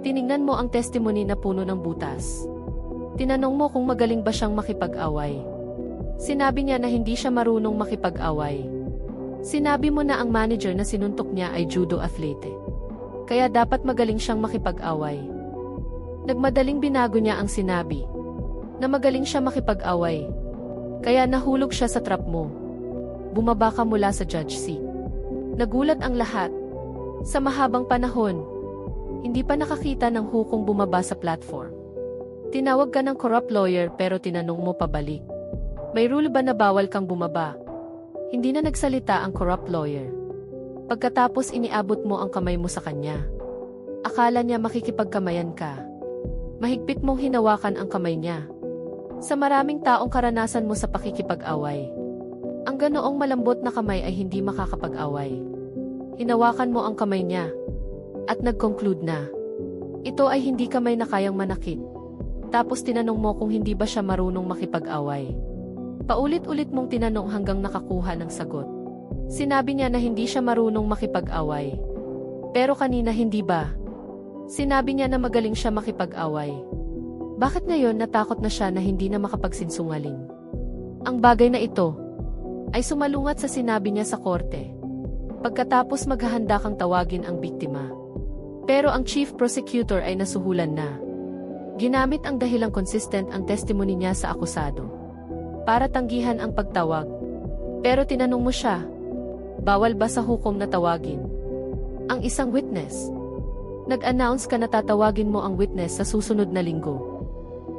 S1: Tiningnan mo ang testimony na puno ng butas. Tinanong mo kung magaling ba siyang makipag-away. Sinabi niya na hindi siya marunong makipag-away. Sinabi mo na ang manager na sinuntok niya ay judo athlete. Kaya dapat magaling siyang makipag-away. Nagmadaling binago niya ang sinabi na magaling siya makipag-away. Kaya nahulog siya sa trap mo. Bumaba ka mula sa judge seat. Nagulat ang lahat. Sa mahabang panahon, hindi pa nakakita ng hukong bumaba sa platform. Tinawag ka ng corrupt lawyer pero tinanong mo pabalik. May rule ba na bawal kang bumaba? Hindi na nagsalita ang corrupt lawyer. Pagkatapos iniabot mo ang kamay mo sa kanya. Akala niya makikipagkamayan ka. Mahigpit mong hinawakan ang kamay niya. Sa maraming taong karanasan mo sa pakikipag-away, ang ganoong malambot na kamay ay hindi makakapag-away. Hinawakan mo ang kamay niya at nag-conclude na ito ay hindi kamay na kayang manakit. Tapos tinanong mo kung hindi ba siya marunong makipag-away. Paulit-ulit mong tinanong hanggang nakakuha ng sagot. Sinabi niya na hindi siya marunong makipag-away. Pero kanina hindi ba? Sinabi niya na magaling siya makipag-away. Bakit ngayon natakot na siya na hindi na makapagsinsungaling? Ang bagay na ito ay sumalungat sa sinabi niya sa korte. Pagkatapos maghahanda kang tawagin ang biktima. Pero ang chief prosecutor ay nasuhulan na. Ginamit ang dahilang consistent ang testimony niya sa akusado para tanggihan ang pagtawag. Pero tinanong mo siya, bawal ba sa hukom na tawagin ang isang witness? Nag-announce ka na tatawagin mo ang witness sa susunod na linggo.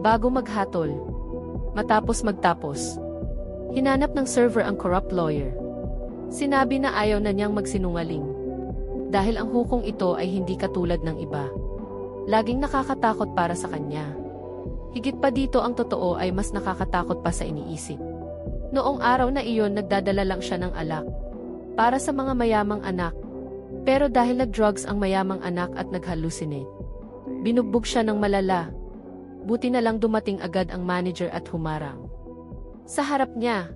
S1: Bago maghatol. Matapos magtapos. Hinanap ng server ang corrupt lawyer. Sinabi na ayaw na niyang magsinungaling. Dahil ang hukong ito ay hindi katulad ng iba. Laging nakakatakot para sa kanya. Higit pa dito ang totoo ay mas nakakatakot pa sa iniisip. Noong araw na iyon nagdadala lang siya ng alak. Para sa mga mayamang anak. Pero dahil nag-drugs ang mayamang anak at nag-hallucinate, binugbog siya ng malala. Buti na lang dumating agad ang manager at humarang sa harap niya.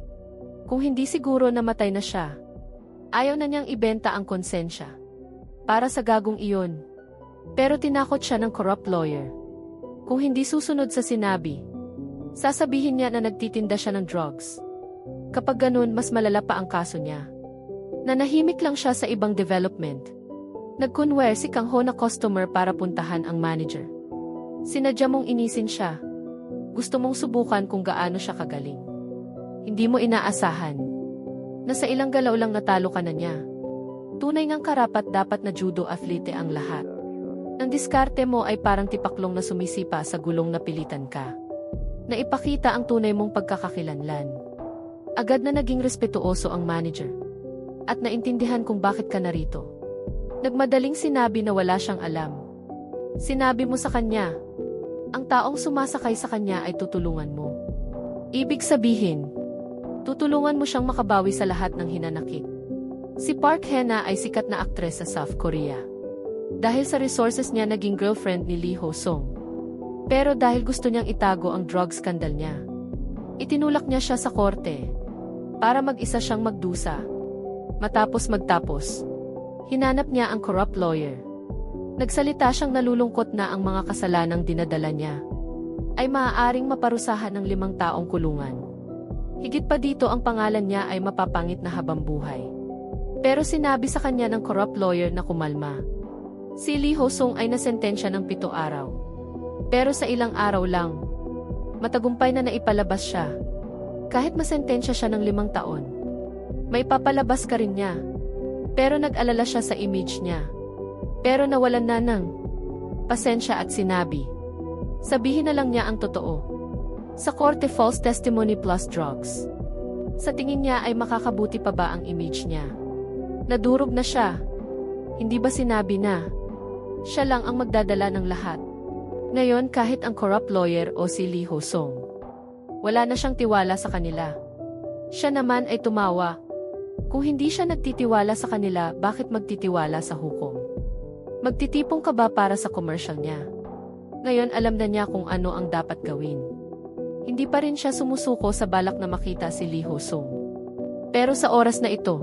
S1: Kung hindi siguro namatay na siya, ayaw na niyang ibenta ang konsensya para sa gagong iyon. Pero tinakot siya ng corrupt lawyer. Kung hindi susunod sa sinabi, sasabihin niya na nagtitinda siya ng drugs. Kapag ganun, mas malala pa ang kaso niya. Nanahimik lang siya sa ibang development. Nagkunwer si Kang Ho na customer para puntahan ang manager. Sinadya mong inisin siya. Gusto mong subukan kung gaano siya kagaling. Hindi mo inaasahan na sa ilang galaw lang natalo ka na niya. Tunay ngang karapat-dapat na judo athlete ang lahat. Ang diskarte mo ay parang tipaklong na sumisipa sa gulong na pilitan ka. Naipakita ang tunay mong pagkakakilanlan. Agad na naging respetuoso ang manager. At naintindihan kung bakit ka narito. Nagmadaling sinabi na wala siyang alam. Sinabi mo sa kanya, ang taong sumasakay sa kanya ay tutulungan mo. Ibig sabihin, tutulungan mo siyang makabawi sa lahat ng hinanakit. Si Park Hae-na ay sikat na aktres sa South Korea. Dahil sa resources niya naging girlfriend ni Lee Ho-sung. Pero dahil gusto niyang itago ang drug scandal niya, itinulak niya siya sa korte para mag-isa siyang magdusa. Matapos magtapos, hinanap niya ang corrupt lawyer. Nagsalita siyang nalulungkot na ang mga kasalanang dinadala niya ay maaaring maparusahan ng 5 taong kulungan. Higit pa dito ang pangalan niya ay mapapangit na habang buhay. Pero sinabi sa kanya ng corrupt lawyer na kumalma. Si Lee Ho-sung ay nasentensya ng 7 araw. Pero sa ilang araw lang, matagumpay na naipalabas siya. Kahit masentensya siya ng 5 taon, may papalabas ka rin niya. Pero nag-alala siya sa image niya. Pero nawalan na ng pasensya at sinabi, sabihin na lang niya ang totoo. Sa korte, false testimony plus drugs. Sa tingin niya ay makakabuti pa ba ang image niya? Nadurog na siya. Hindi ba sinabi na siya lang ang magdadala ng lahat? Ngayon kahit ang corrupt lawyer o si Lee Ho-sung, wala na siyang tiwala sa kanila. Siya naman ay tumawa. Kung hindi siya nagtitiwala sa kanila, bakit magtitiwala sa hukom? Magtitipong ka ba para sa commercial niya? Ngayon alam na niya kung ano ang dapat gawin. Hindi pa rin siya sumusuko sa balak na makita si Lee Ho-sung. Pero sa oras na ito,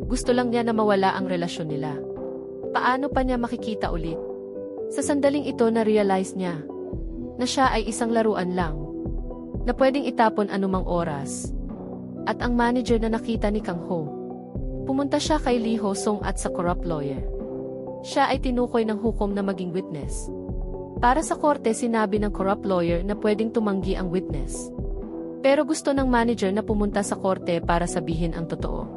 S1: gusto lang niya na mawala ang relasyon nila. Paano pa niya makikita ulit? Sa sandaling ito na-realize niya na siya ay isang laruan lang na pwedeng itapon anumang oras. At ang manager na nakita ni Kang Ho, pumunta siya kay Lee Ho-sung at sa corrupt lawyer. Siya ay tinukoy ng hukom na maging witness. Para sa korte, sinabi ng corrupt lawyer na pwedeng tumanggi ang witness. Pero gusto ng manager na pumunta sa korte para sabihin ang totoo.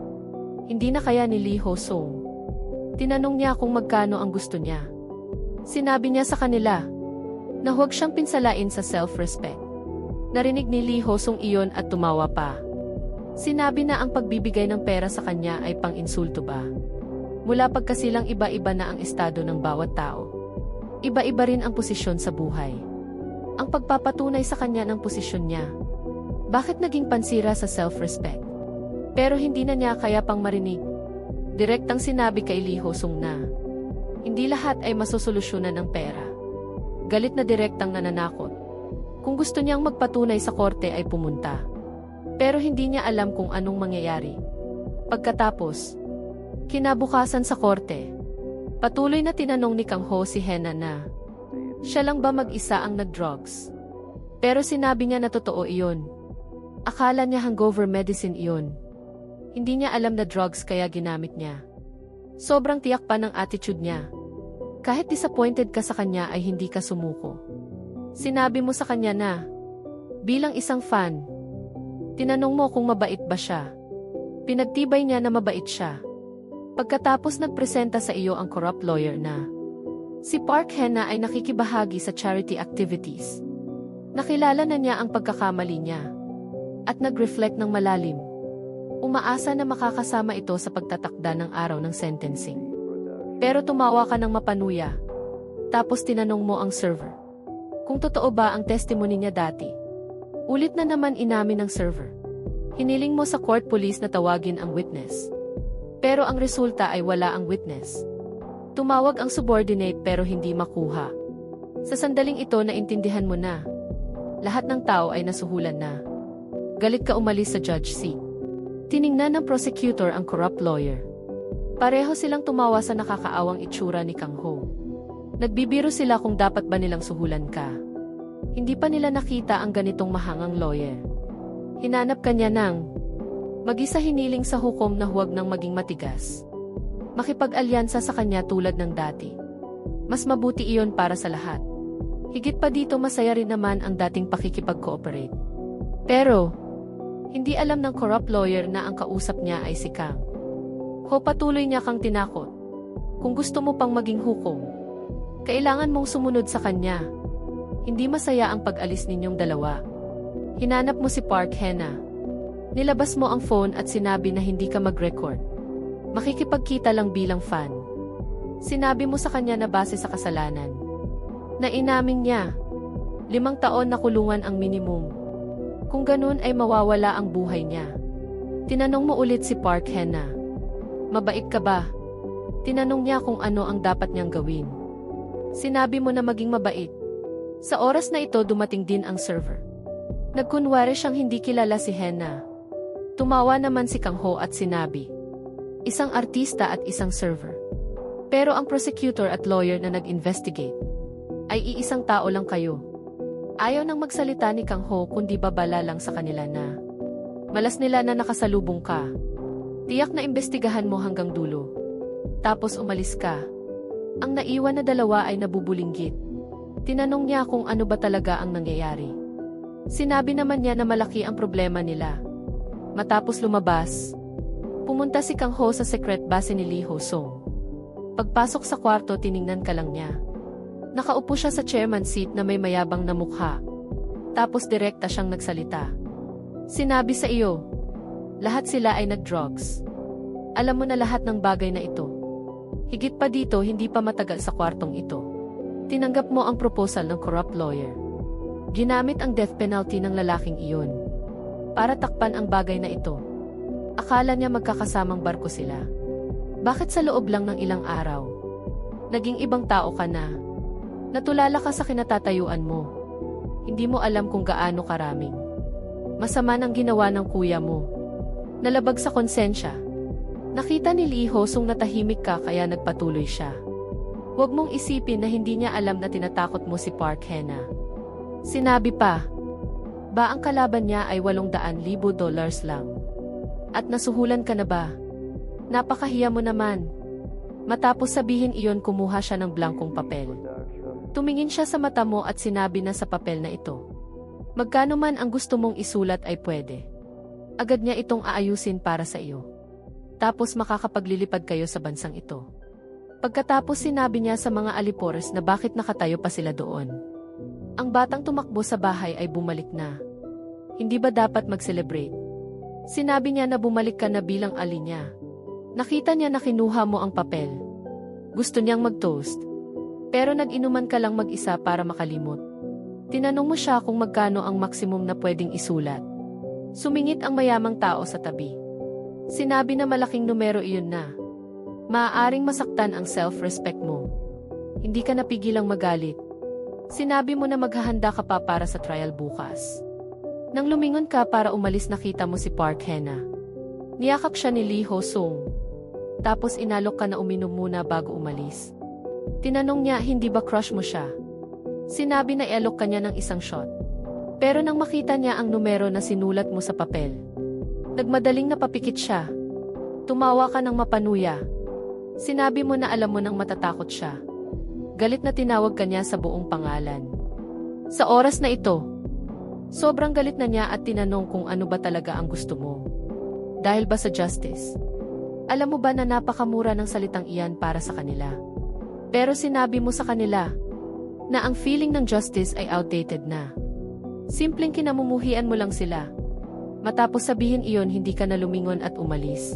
S1: Hindi na kaya ni Lee Ho-sung. Tinanong niya kung magkano ang gusto niya. Sinabi niya sa kanila na huwag siyang pinsalain sa self-respect. Narinig ni Lee Ho-sung iyon at tumawa pa. Sinabi na ang pagbibigay ng pera sa kanya ay pang-insulto ba? Mula pagkasilang iba-iba na ang estado ng bawat tao. Iba-iba rin ang posisyon sa buhay. Ang pagpapatunay sa kanya ng posisyon niya. Bakit naging pansira sa self-respect? Pero hindi na niya kaya pang marinig. Direktang sinabi kay Lee Ho-sung na hindi lahat ay masosolusyonan ng pera. Galit na direktang nananakot. Kung gusto niyang magpatunay sa korte ay pumunta. Pero hindi niya alam kung anong mangyayari. Pagkatapos, kinabukasan sa korte, patuloy na tinanong ni Kang Ho si Hae-na na siya lang ba mag-isa ang nag-drugs? Pero sinabi niya na totoo iyon. Akala niya hangover medicine iyon. Hindi niya alam na drugs kaya ginamit niya. Sobrang tiyak pa ng attitude niya. Kahit disappointed ka sa kanya ay hindi ka sumuko. Sinabi mo sa kanya na, bilang isang fan, tinanong mo kung mabait ba siya. Pinagtibay niya na mabait siya. Pagkatapos nagpresenta sa iyo ang corrupt lawyer na si Park Hae-na ay nakikibahagi sa charity activities. Nakilala na niya ang pagkakamali niya at nag-reflect ng malalim. Umaasa na makakasama ito sa pagtatakda ng araw ng sentencing. Pero tumawa ka ng mapanuya. Tapos tinanong mo ang server kung totoo ba ang testimony niya dati. Ulit na naman inamin ng server. Hiniling mo sa court police na tawagin ang witness. Pero ang resulta ay wala ang witness. Tumawag ang subordinate pero hindi makuha. Sa sandaling ito naintindihan mo na lahat ng tao ay nasuhulan na. Galit ka umalis sa judge seat. Tiningnan ng prosecutor ang corrupt lawyer. Pareho silang tumawa sa nakakaawang itsura ni Kang Ho. Nagbibiro sila kung dapat ba nilang suhulan ka. Hindi pa nila nakita ang ganitong mahangang lawyer. Hinanap kanya ng mag-isa hiniling sa hukom na huwag nang maging matigas. Makipag-alyansa sa kanya tulad ng dati. Mas mabuti iyon para sa lahat. Higit pa dito masaya rin naman ang dating pakikipag-cooperate. Pero, hindi alam ng corrupt lawyer na ang kausap niya ay si Kang Ho. Patuloy niya kang tinakot. Kung gusto mo pang maging hukom, kailangan mong sumunod sa kanya. Hindi masaya ang pag-alis ninyong dalawa. Hinanap mo si Park Hena. Nilabas mo ang phone at sinabi na hindi ka mag-record. Makikipagkita lang bilang fan. Sinabi mo sa kanya na base sa kasalanan na inamin niya, 5 taon na kulungan ang minimum. Kung ganun ay mawawala ang buhay niya. Tinanong mo ulit si Park Hena. Mabait ka ba? Tinanong niya kung ano ang dapat niyang gawin. Sinabi mo na maging mabait. Sa oras na ito dumating din ang server. Nagkunwari siyang hindi kilala si Hena. Tumawa naman si Kang Ho at sinabi, isang artista at isang server. Pero ang prosecutor at lawyer na nag-investigate ay iisang tao lang kayo. Ayaw nang magsalita ni Kang Ho kundi babala lang sa kanila na malas nila na nakasalubong ka. Tiyak na imbestigahan mo hanggang dulo. Tapos umalis ka. Ang naiwan na dalawa ay nabubulinggit. Tinanong niya kung ano ba talaga ang nangyayari. Sinabi naman niya na malaki ang problema nila. Matapos lumabas, pumunta si Kang Ho sa secret base ni Lee Ho Sung. Pagpasok sa kwarto tiningnan ka lang niya. Nakaupo siya sa chairman seat na may mayabang na mukha. Tapos direkta siyang nagsalita. Sinabi sa iyo, lahat sila ay nag-drugs. Alam mo na lahat ng bagay na ito. Higit pa dito hindi pa matagal sa kwartong ito. Tinanggap mo ang proposal ng corrupt lawyer. Ginamit ang death penalty ng lalaking iyon para takpan ang bagay na ito. Akala niya magkakasamang barko sila. Bakit sa loob lang ng ilang araw? Naging ibang tao ka na. Natulala ka sa kinatatayuan mo. Hindi mo alam kung gaano karaming masama nang ginawa ng kuya mo. Nalabag sa konsensya. Nakita ni Lee Ho Sung na tahimik ka kaya nagpatuloy siya. Huwag mong isipin na hindi niya alam na tinatakot mo si Park Hena. Sinabi pa, ba ang kalaban niya ay $800,000 lang? At nasuhulan ka na ba? Napakahiya mo naman. Matapos sabihin iyon kumuha siya ng blankong papel. Tumingin siya sa mata mo at sinabi na sa papel na ito. Magkano man ang gusto mong isulat ay pwede. Agad niya itong aayusin para sa iyo. Tapos makakapaglilipad kayo sa bansang ito. Pagkatapos sinabi niya sa mga alipores na bakit nakatayo pa sila doon. Ang batang tumakbo sa bahay ay bumalik na. Hindi ba dapat mag-celebrate? Sinabi niya na bumalik ka na bilang ali niya. Nakita niya na kinuha mo ang papel. Gusto niyang mag-toast. Pero nag-inuman ka lang mag-isa para makalimot. Tinanong mo siya kung magkano ang maximum na pwedeng isulat. Sumingit ang mayamang tao sa tabi. Sinabi na malaking numero iyon na. Maaaring masaktan ang self-respect mo. Hindi ka napigilang magalit. Sinabi mo na maghahanda ka pa para sa trial bukas. Nang lumingon ka para umalis nakita mo si Park Hena. Niyakap siya ni Lee Ho Sung. Tapos inalok ka na uminom muna bago umalis. Tinanong niya hindi ba crush mo siya. Sinabi na ialok ka niya ng isang shot. Pero nang makita niya ang numero na sinulat mo sa papel, nagmadaling napapikit siya. Tumawa ka ng mapanuya. Sinabi mo na alam mo nang matatakot siya. Galit na tinawag ka niya sa buong pangalan. Sa oras na ito, sobrang galit na niya at tinanong kung ano ba talaga ang gusto mo. Dahil ba sa justice? Alam mo ba na napakamura ng salitang iyan para sa kanila? Pero sinabi mo sa kanila na ang feeling ng justice ay outdated na. Simpleng kinamumuhian mo lang sila. Matapos sabihin iyon hindi ka na lumingon at umalis.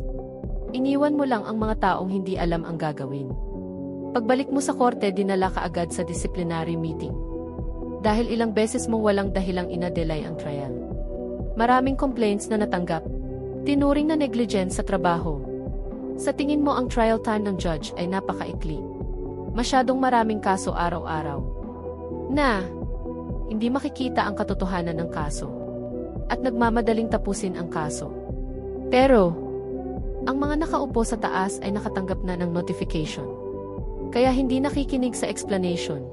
S1: Iniwan mo lang ang mga taong hindi alam ang gagawin. Pagbalik mo sa korte dinala ka agad sa disciplinary meeting. Dahil ilang beses mong walang dahilang inadelay ang trial. Maraming complaints na natanggap. Tinuring na negligence sa trabaho. Sa tingin mo ang trial time ng judge ay napakaikli. Masyadong maraming kaso araw-araw. Na hindi makikita ang katotohanan ng kaso. At nagmamadaling tapusin ang kaso. Pero ang mga nakaupo sa taas ay nakatanggap na ng notification. Kaya hindi nakikinig sa explanation.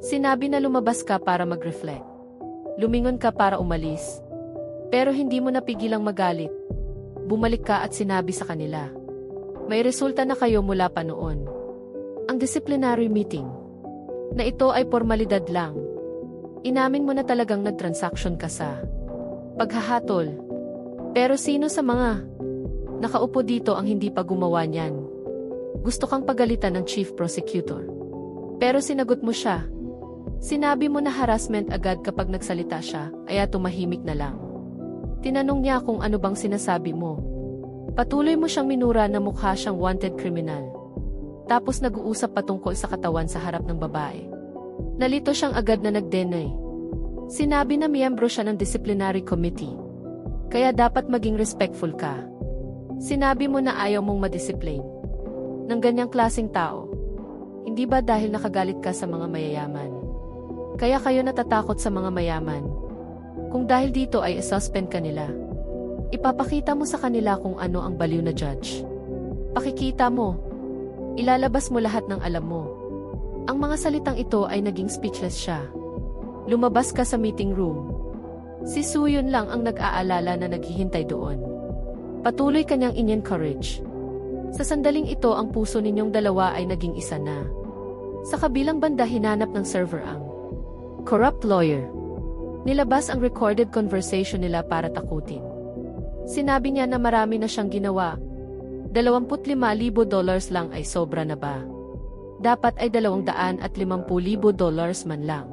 S1: Sinabi na lumabas ka para mag-reflect. Lumingon ka para umalis. Pero hindi mo napigilang magalit. Bumalik ka at sinabi sa kanila. May resulta na kayo mula pa noon. Ang disciplinary meeting. Na ito ay formalidad lang. Inamin mo na talagang nagtransaksyon ka sa paghahatol. Pero sino sa mga nakaupo dito ang hindi pa gumawa niyan? Gusto kang pagalitan ng chief prosecutor. Pero sinagot mo siya. Sinabi mo na harassment agad kapag nagsalita siya, kaya tumahimik na lang. Tinanong niya kung ano bang sinasabi mo. Patuloy mo siyang minura na mukha siyang wanted criminal. Tapos nag-uusap patungkol sa katawan sa harap ng babae. Nalito siyang agad na nag-deny. Sinabi na miyembro siya ng disciplinary committee. Kaya dapat maging respectful ka. Sinabi mo na ayaw mong madiscipline ng ganyang klaseng tao. Hindi ba dahil nakagalit ka sa mga mayayaman? Kaya kayo natatakot sa mga mayaman. Kung dahil dito ay isuspend ka nila. Ipapakita mo sa kanila kung ano ang baliw na judge. Pakikita mo. Ilalabas mo lahat ng alam mo. Ang mga salitang ito ay naging speechless siya. Lumabas ka sa meeting room. Si Suyun lang ang nag-aalala na naghihintay doon. Patuloy kanyang in-encourage. Sa sandaling ito ang puso ninyong dalawa ay naging isa na. Sa kabilang banda hinanap ng server ang corrupt lawyer. Nilabas ang recorded conversation nila para takutin. Sinabi niya na marami na siyang ginawa. $25,000 lang ay sobra na ba? Dapat ay $250,000 man lang.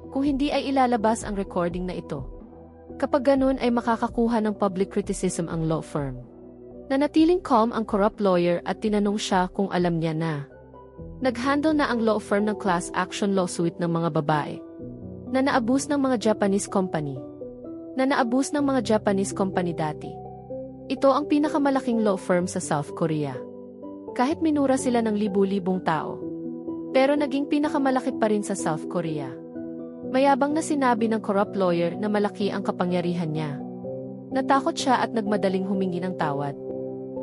S1: Kung hindi ay ilalabas ang recording na ito. Kapag ganun ay makakakuha ng public criticism ang law firm. Nanatiling calm ang corrupt lawyer at tinanong siya kung alam niya na. Nag-handle na ang law firm ng class action lawsuit ng mga babae. Na naabus ng mga Japanese company. Na naabus ng mga Japanese company dati. Ito ang pinakamalaking law firm sa South Korea. Kahit minura sila ng libu-libong tao. Pero naging pinakamalaki pa rin sa South Korea. Mayabang na sinabi ng corrupt lawyer na malaki ang kapangyarihan niya. Natakot siya at nagmadaling humingi ng tawad.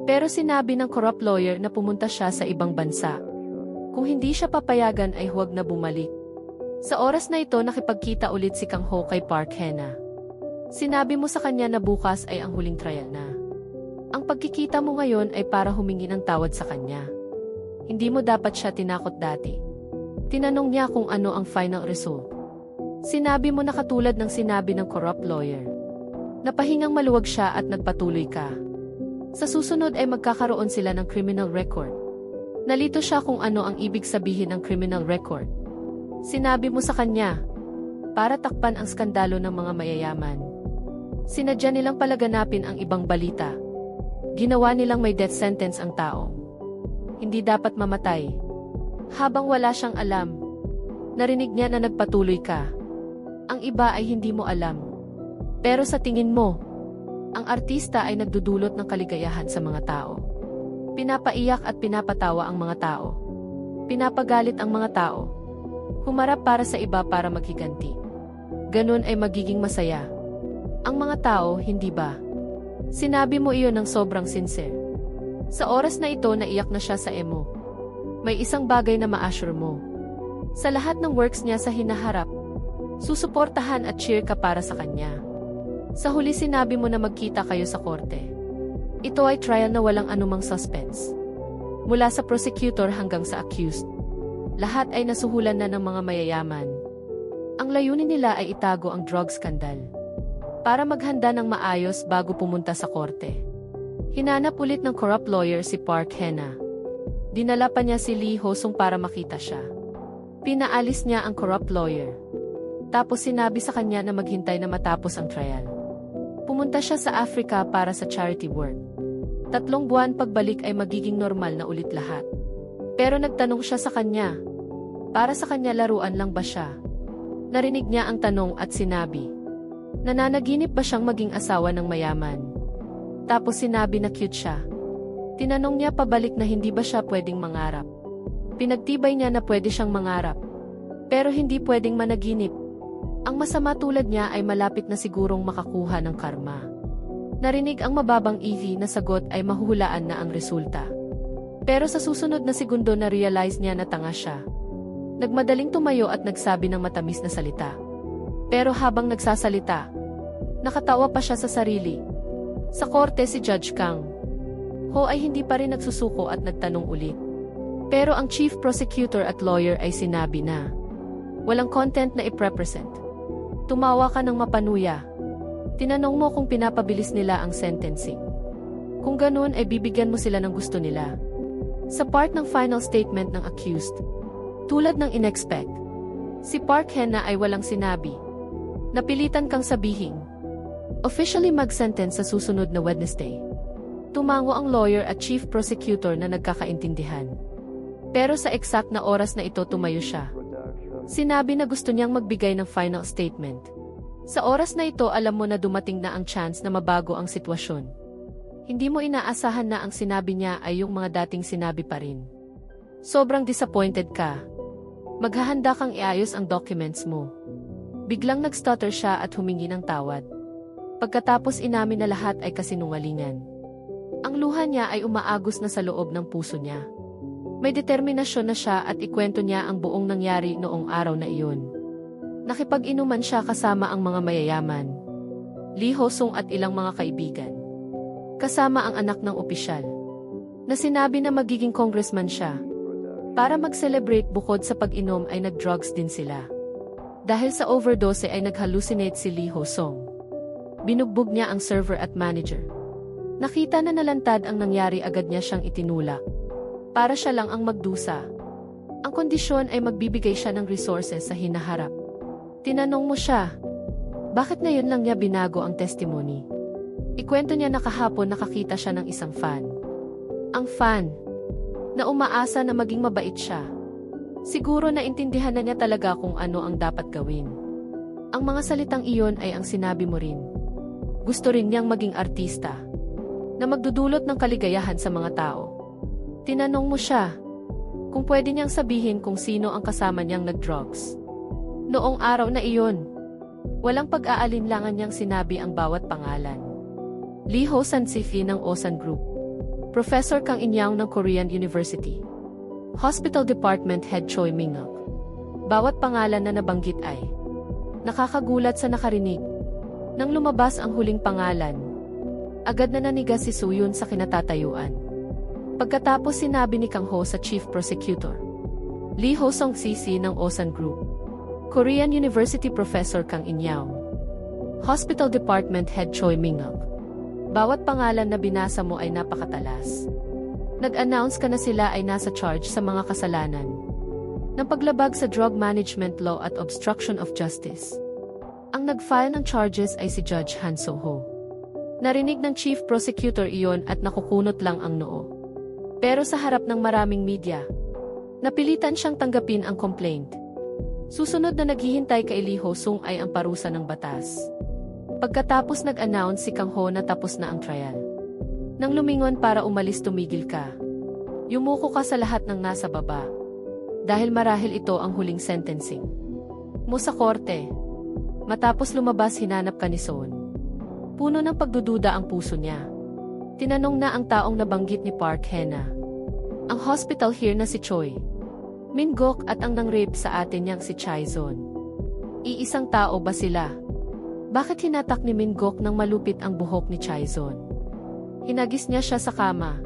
S1: Pero sinabi ng corrupt lawyer na pumunta siya sa ibang bansa. Kung hindi siya papayagan ay huwag na bumalik. Sa oras na ito nakipagkita ulit si Kang Ho kay Park Hena. Sinabi mo sa kanya na bukas ay ang huling trial na. Ang pagkikita mo ngayon ay para humingi ng tawad sa kanya. Hindi mo dapat siya tinakot dati. Tinanong niya kung ano ang final result. Sinabi mo na katulad ng sinabi ng corrupt lawyer. Napahingang maluwag siya at nagpatuloy ka. Sa susunod ay magkakaroon sila ng criminal record. Nalito siya kung ano ang ibig sabihin ng criminal record. Sinabi mo sa kanya, para takpan ang skandalo ng mga mayayaman. Sinadya nilang palaganapin ang ibang balita. Ginawa nilang may death sentence ang tao. Hindi dapat mamatay. Habang wala siyang alam, narinig niya na nagpatuloy ka. Ang iba ay hindi mo alam. Pero sa tingin mo, ang artista ay nagdudulot ng kaligayahan sa mga tao. Pinapaiyak at pinapatawa ang mga tao. Pinapagalit ang mga tao. Humarap para sa iba para maghiganti. Ganun ay magiging masaya. Ang mga tao, hindi ba? Sinabi mo iyon ng sobrang sincere. Sa oras na ito naiyak na siya sa emo. May isang bagay na ma-assure mo. Sa lahat ng works niya sa hinaharap, susuportahan at cheer ka para sa kanya. Sa huli sinabi mo na magkita kayo sa korte. Ito ay trial na walang anumang suspense. Mula sa prosecutor hanggang sa accused. Lahat ay nasuhulan na ng mga mayayaman. Ang layunin nila ay itago ang drug scandal. Para maghanda ng maayos bago pumunta sa korte. Hinanap ulit ng corrupt lawyer si Park Hena. Dinala pa niya si Lee Hosung para makita siya. Pinaalis niya ang corrupt lawyer. Tapos sinabi sa kanya na maghintay na matapos ang trial. Pumunta siya sa Africa para sa charity work. 3 buwan pagbalik ay magiging normal na ulit lahat. Pero nagtanong siya sa kanya. Para sa kanya laruan lang ba siya? Narinig niya ang tanong at sinabi. Nananaginip ba siyang maging asawa ng mayaman? Tapos sinabi na cute siya. Tinanong niya pabalik na hindi ba siya pwedeng mangarap. Pinagtibay niya na pwede siyang mangarap. Pero hindi pwedeng managinip. Ang masama tulad niya ay malapit na sigurong makakuha ng karma. Narinig ang mababang EV na sagot ay mahuhulaan na ang resulta. Pero sa susunod na segundo na-realize niya na tanga siya. Nagmadaling tumayo at nagsabi ng matamis na salita. Pero habang nagsasalita, nakatawa pa siya sa sarili. Sa korte si Judge Kang Ho ay hindi pa rin nagsusuko at nagtanong ulit. Pero ang chief prosecutor at lawyer ay sinabi na walang content na i-represent. Tumawa ka ng mapanuya. Tinanong mo kung pinapabilis nila ang sentencing. Kung ganun ay bibigyan mo sila ng gusto nila. Sa part ng final statement ng accused, tulad ng inexpect, si Park Hena ay walang sinabi. Napilitan kang sabihin. Officially mag-sentence sa susunod na Wednesday. Tumango ang lawyer at chief prosecutor na nagkakaintindihan. Pero sa exact na oras na ito tumayo siya. Sinabi na gusto niyang magbigay ng final statement. Sa oras na ito alam mo na dumating na ang chance na mabago ang sitwasyon. Hindi mo inaasahan na ang sinabi niya ay yung mga dating sinabi pa rin. Sobrang disappointed ka. Maghahanda kang iayos ang documents mo. Biglang nag-stutter siya at humingi ng tawad. Pagkatapos inamin na lahat ay kasinungalingan. Ang luha niya ay umaagos na sa loob ng puso niya. May determinasyon na siya at ikwento niya ang buong nangyari noong araw na iyon. Nakipag-inuman siya kasama ang mga mayayaman, Lee Ho-sung at ilang mga kaibigan. Kasama ang anak ng opisyal, na sinabi na magiging congressman siya. Para mag-celebrate bukod sa pag-inom ay nag-drugs din sila. Dahil sa overdose ay nag-hallucinate si Lee Ho-sung. Binugbog niya ang server at manager. Nakita na nalantad ang nangyari agad niya siyang itinulak. Para siya lang ang magdusa. Ang kondisyon ay magbibigay siya ng resources sa hinaharap. Tinanong mo siya, bakit ngayon lang niya binago ang testimony? Ikwento niya na kahapon nakakita siya ng isang fan. Ang fan, na umaasa na maging mabait siya. Siguro na intindihan na niya talaga kung ano ang dapat gawin. Ang mga salitang iyon ay ang sinabi mo rin. Gusto rin niyang maging artista, na magdudulot ng kaligayahan sa mga tao. Tinanong mo siya, kung pwede niyang sabihin kung sino ang kasama niyang nag-drugs. Noong araw na iyon, walang pag-aalinlangan niyang sinabi ang bawat pangalan. Lee Ho-san Sifi ng Osan Group. Professor Kang In-young ng Korean University. Hospital Department Head Choi Ming-ok. Bawat pangalan na nabanggit ay nakakagulat sa nakarinig. Nang lumabas ang huling pangalan, agad na nanigas si Soo-yoon sa kinatatayuan. Pagkatapos sinabi ni Kang Ho sa Chief Prosecutor, Lee Ho-sung CC ng Osan Group. Korean University Professor Kang In-young. Hospital Department Head Choi Ming-ok. Bawat pangalan na binasa mo ay napakatalas. Nag-announce ka na sila ay nasa charge sa mga kasalanan ng paglabag sa drug management law at obstruction of justice. Ang nag-file ng charges ay si Judge Han So-ho. Narinig ng Chief Prosecutor iyon at nakukunot lang ang noo. Pero sa harap ng maraming media, napilitan siyang tanggapin ang complaint. Susunod na naghihintay kay Lee Ho-sung ay ang parusa ng batas. Pagkatapos nag-announce si Kang Ho na tapos na ang trial. Nang lumingon para umalis tumigil ka. Yumuko ka sa lahat ng nasa baba. Dahil marahil ito ang huling sentencing mo sa korte. Matapos lumabas hinanap ka ni Son. Puno ng pagdududa ang puso niya. Tinanong na ang taong nabanggit ni Park Hena. Ang hospital here na si Choi Min-gok at ang nang-rape sa atin niyang si Chae-zon. Iisang tao ba sila? Bakit hinatak ni Min-gok ng malupit ang buhok ni Chae-zon? Hinagis niya siya sa kama.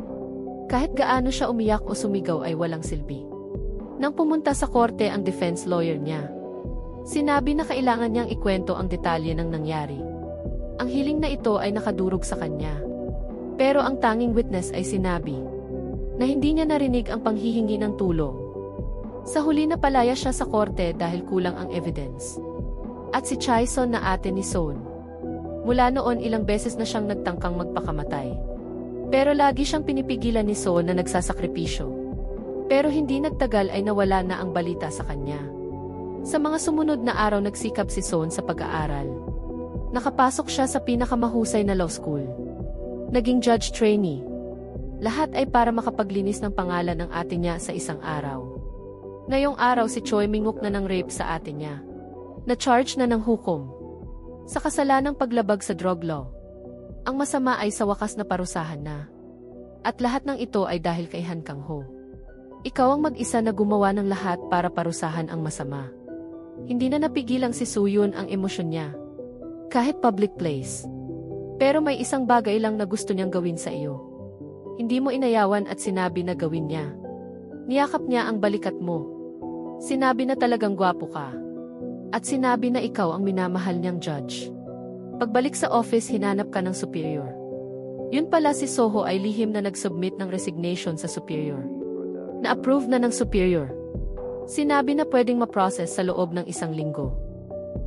S1: Kahit gaano siya umiyak o sumigaw ay walang silbi. Nang pumunta sa korte ang defense lawyer niya, sinabi na kailangan niyang ikwento ang detalye ng nangyari. Ang hiling na ito ay nakadurog sa kanya. Pero ang tanging witness ay sinabi na hindi niya narinig ang panghihingi ng tulong. Sa huli na palaya siya sa korte dahil kulang ang evidence. At si Chae-zon na ate ni Son. Mula noon ilang beses na siyang nagtangkang magpakamatay. Pero lagi siyang pinipigilan ni Son na nagsasakripisyo. Pero hindi nagtagal ay nawala na ang balita sa kanya. Sa mga sumunod na araw nagsikap si Son sa pag-aaral. Nakapasok siya sa pinakamahusay na law school. Naging judge trainee. Lahat ay para makapaglinis ng pangalan ng ate niya sa isang araw. Ngayong araw si Choi Min-gok na ng rape sa ate niya. Na-charge na ng hukom sa kasalanang paglabag sa drug law. Ang masama ay sa wakas na parusahan na. At lahat ng ito ay dahil kay Han Kang Ho. Ikaw ang mag-isa na gumawa ng lahat para parusahan ang masama. Hindi na napigilang si Soo-yoon ang emosyon niya. Kahit public place. Pero may isang bagay lang na gusto niyang gawin sa iyo. Hindi mo inayawan at sinabi na gawin niya. Niyakap niya ang balikat mo. Sinabi na talagang gwapo ka. At sinabi na ikaw ang minamahal niyang judge. Pagbalik sa office, hinanap ka ng superior. Yun pala si Soho ay lihim na nag-submit ng resignation sa superior. Na-approve na ng superior. Sinabi na pwedeng ma-process sa loob ng 1 linggo.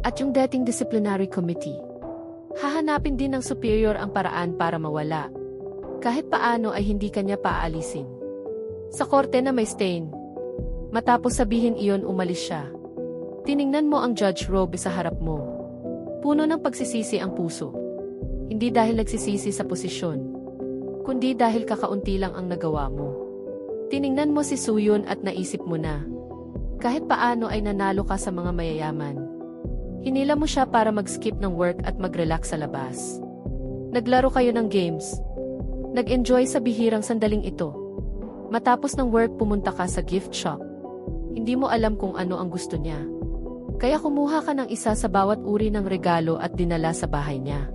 S1: At yung dating disciplinary committee, hahanapin din ng superior ang paraan para mawala. Kahit paano ay hindi kanya paalisin. Sa korte na may stain. Matapos sabihin iyon, umalis siya. Tiningnan mo ang judge robe sa harap mo. Puno ng pagsisisi ang puso. Hindi dahil nagsisisi sa posisyon, kundi dahil kakaunti lang ang nagawa mo. Tiningnan mo si Soo-yoon at naisip mo na, kahit paano ay nanalo ka sa mga mayayaman. Hinila mo siya para mag-skip ng work at mag-relax sa labas. Naglaro kayo ng games. Nag-enjoy sa bihirang sandaling ito. Matapos ng work, pumunta ka sa gift shop. Hindi mo alam kung ano ang gusto niya. Kaya kumuha ka ng isa sa bawat uri ng regalo at dinala sa bahay niya.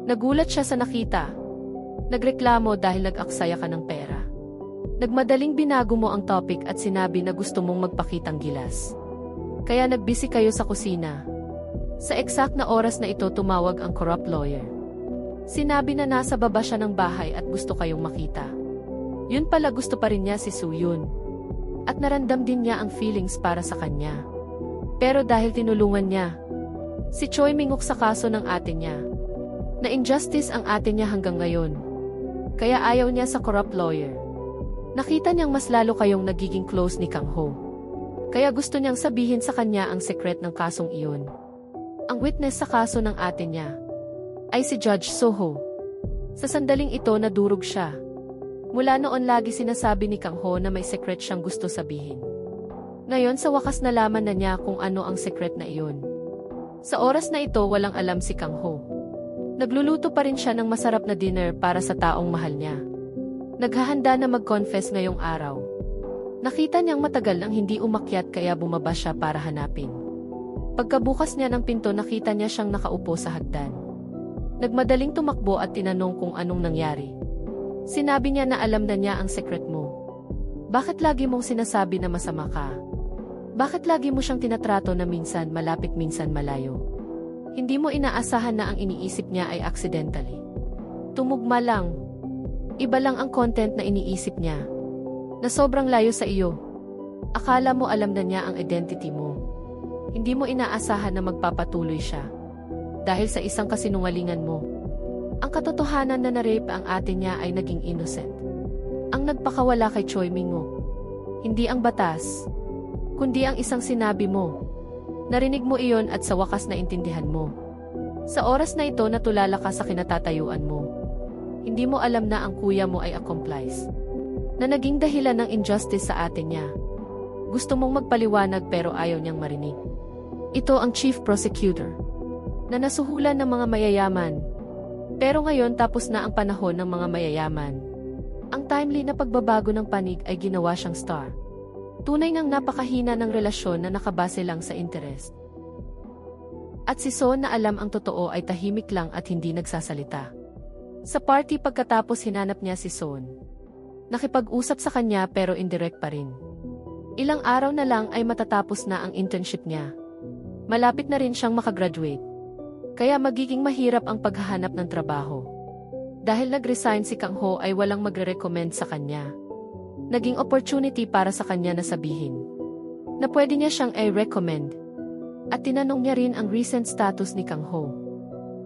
S1: Nagulat siya sa nakita. Nagreklamo dahil nag-aksaya ka ng pera. Nagmadaling binago mo ang topic at sinabi na gusto mong magpakitang gilas. Kaya nagbisi kayo sa kusina. Sa exact na oras na ito, tumawag ang corrupt lawyer. Sinabi na nasa baba siya ng bahay at gusto kayong makita. Yun pala, gusto pa rin niya si Soo-yoon. At narandam din niya ang feelings para sa kanya. Pero dahil tinulungan niya, si Choi Minguk sa kaso ng ate niya, na-injustice ang ate niya hanggang ngayon. Kaya ayaw niya sa corrupt lawyer. Nakita niyang mas lalo kayong nagiging close ni Kang Ho. Kaya gusto niyang sabihin sa kanya ang sekret ng kasong iyon. Ang witness sa kaso ng ate niya ay si Judge Soho. Sa sandaling ito, nadurog siya. Mula noon, lagi sinasabi ni Kang Ho na may sekret siyang gusto sabihin. Ngayon, sa wakas nalaman na niya kung ano ang sekret na iyon. Sa oras na ito, walang alam si Kang Ho. Nagluluto pa rin siya ng masarap na dinner para sa taong mahal niya. Naghahanda na mag-confess ngayong araw. Nakita niyang matagal nang hindi umakyat kaya bumaba siya para hanapin. Pagkabukas niya ng pinto, nakita niya siyang nakaupo sa hagdan. Nagmadaling tumakbo at tinanong kung anong nangyari. Sinabi niya na alam na niya ang sekret mo. Bakit lagi mong sinasabi na masama ka? Bakit lagi mo siyang tinatrato na minsan malapit minsan malayo? Hindi mo inaasahan na ang iniisip niya ay accidentally. Tumugma lang. Iba lang ang content na iniisip niya. Na sobrang layo sa iyo. Akala mo alam na niya ang identity mo. Hindi mo inaasahan na magpapatuloy siya. Dahil sa isang kasinungalingan mo. Ang katotohanan na na-rape ang ate niya ay naging innocent. Ang nagpakawala kay Choi Minguk. Hindi ang batas, kundi ang isang sinabi mo. Narinig mo iyon at sa wakas na intindihan mo. Sa oras na ito, natulala ka sa kinatatayuan mo. Hindi mo alam na ang kuya mo ay accomplice. Na naging dahilan ng injustice sa ate niya. Gusto mong magpaliwanag pero ayaw niyang marinig. Ito ang chief prosecutor. Na nasuhulan ng mga mayayaman. Pero ngayon, tapos na ang panahon ng mga mayayaman. Ang timely na pagbabago ng panig ay ginawa siyang star. Tunay ngang napakahina ng relasyon na nakabase lang sa interest. At si Son na alam ang totoo ay tahimik lang at hindi nagsasalita. Sa party pagkatapos, hinanap niya si Son. Nakipag-usap sa kanya pero indirect pa rin. Ilang araw na lang ay matatapos na ang internship niya. Malapit na rin siyang makagraduate. Kaya magiging mahirap ang paghahanap ng trabaho. Dahil nag-resign si Kang Ho ay walang magre-recommend sa kanya. Naging opportunity para sa kanya na sabihin na pwede niya siyang i-recommend. At tinanong niya rin ang recent status ni Kang Ho.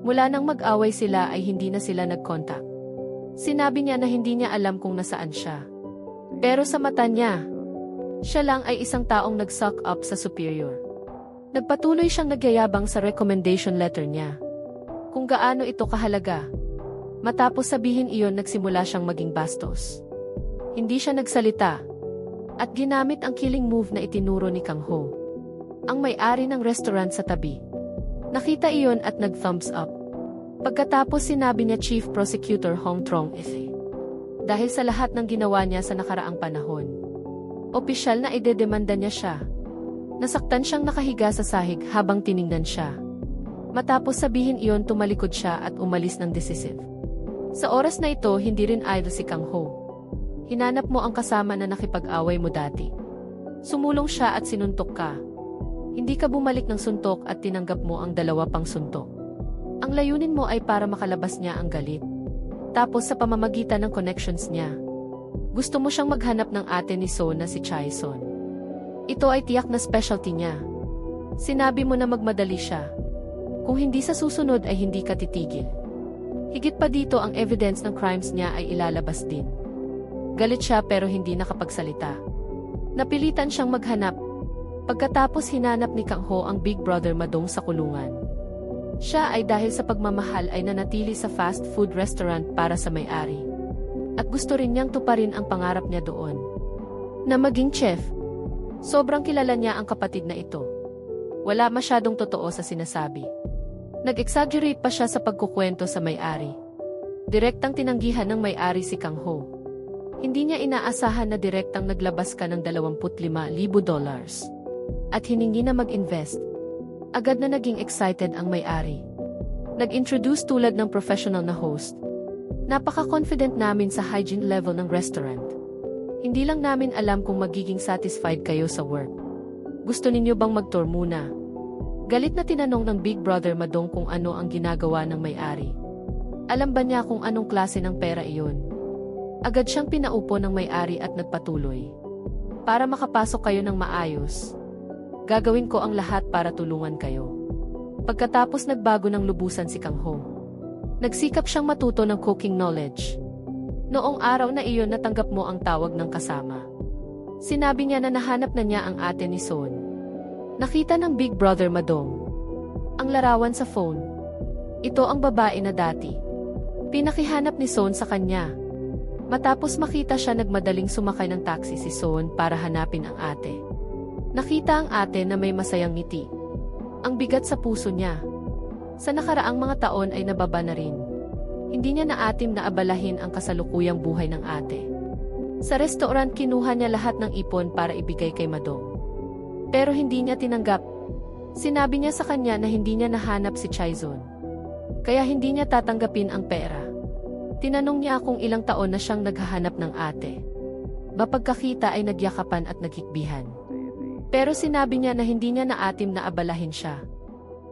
S1: Mula nang mag-away sila ay hindi na sila nag-contact. Sinabi niya na hindi niya alam kung nasaan siya. Pero sa mata niya, siya lang ay isang taong nag-suck up sa superior. Nagpatuloy siyang nagyayabang sa recommendation letter niya. Kung gaano ito kahalaga. Matapos sabihin iyon, nagsimula siyang maging bastos. Hindi siya nagsalita. At ginamit ang killing move na itinuro ni Kang Ho. Ang may-ari ng restaurant sa tabi. Nakita iyon at nag-thumbs up. Pagkatapos sinabi niya Chief Prosecutor Hong Trong-ith. Dahil sa lahat ng ginawa niya sa nakaraang panahon. Opisyal na idedemanda niya siya. Nasaktan siyang nakahiga sa sahig habang tiningnan siya. Matapos sabihin iyon, tumalikod siya at umalis ng decisive. Sa oras na ito, hindi rin idle si Kang Ho. Hinanap mo ang kasama na nakipag-away mo dati. Sumulong siya at sinuntok ka. Hindi ka bumalik ng suntok at tinanggap mo ang 2 pang suntok. Ang layunin mo ay para makalabas niya ang galit. Tapos sa pamamagitan ng connections niya, gusto mo siyang maghanap ng ate ni Son na si Chaeson. Ito ay tiyak na specialty niya. Sinabi mo na magmadali siya. Kung hindi sa susunod ay hindi ka titigil. Higit pa dito, ang evidence ng crimes niya ay ilalabas din. Galit siya pero hindi nakapagsalita. Napilitan siyang maghanap. Pagkatapos hinanap ni Kang Ho ang Big Brother Madong sa kulungan. Siya ay dahil sa pagmamahal ay nanatili sa fast food restaurant para sa may-ari. At gusto rin niyang tuparin ang pangarap niya doon. Na maging chef. Sobrang kilala niya ang kapatid na ito. Wala masyadong totoo sa sinasabi. Nag-exaggerate pa siya sa pagkukwento sa may-ari. Direktang tinanggihan ng may-ari si Kang Ho. Hindi niya inaasahan na direktang naglabas ka ng $25,000. At hiningi na mag-invest. Agad na naging excited ang may-ari. Nag-introduce tulad ng professional na host. Napaka-confident namin sa hygiene level ng restaurant. Hindi lang namin alam kung magiging satisfied kayo sa work. Gusto ninyo bang mag-tour muna? Galit na tinanong ng Big Brother Madong kung ano ang ginagawa ng may-ari. Alam ba niya kung anong klase ng pera iyon? Agad siyang pinaupo ng may-ari at nagpatuloy. Para makapasok kayo ng maayos, gagawin ko ang lahat para tulungan kayo. Pagkatapos nagbago ng lubusan si Kang Ho. Nagsikap siyang matuto ng cooking knowledge. Noong araw na iyon natanggap mo ang tawag ng kasama. Sinabi niya na nahanap na niya ang ate ni Son. Nakita ng Big Brother Madong ang larawan sa phone. Ito ang babae na dati pinakihanap ni Son sa kanya. Matapos makita siya, nagmadaling sumakay ng taxi si Son para hanapin ang ate. Nakita ang ate na may masayang ngiti. Ang bigat sa puso niya. Sa nakaraang mga taon ay nababa na rin. Hindi niya naatim na abalahin ang kasalukuyang buhay ng ate. Sa restaurant kinuha niya lahat ng ipon para ibigay kay Madong. Pero hindi niya tinanggap. Sinabi niya sa kanya na hindi niya nahanap si Chaeson. Kaya hindi niya tatanggapin ang pera. Tinanong niya kung ilang taon na siyang naghahanap ng ate. Bapagkakita ay nagyakapan at nagkikbihan. Pero sinabi niya na hindi niya naatim na abalahin siya.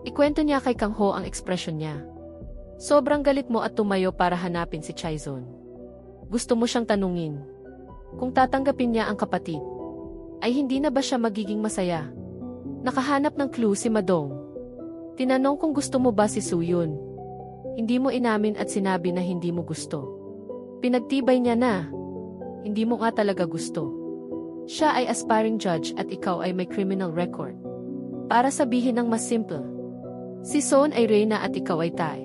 S1: Ikwento niya kay Kang Ho ang ekspresyon niya. Sobrang galit mo at tumayo para hanapin si Chaeson. Gusto mo siyang tanungin kung tatanggapin niya ang kapatid, ay hindi na ba siya magiging masaya? Nakahanap ng clue si Madong. Tinanong kung gusto mo ba si Suyun. Hindi mo inamin at sinabi na hindi mo gusto. Pinagtibay niya na hindi mo nga talaga gusto. Siya ay aspiring judge at ikaw ay may criminal record. Para sabihin ng mas simple, si Son ay reyna at ikaw ay tae.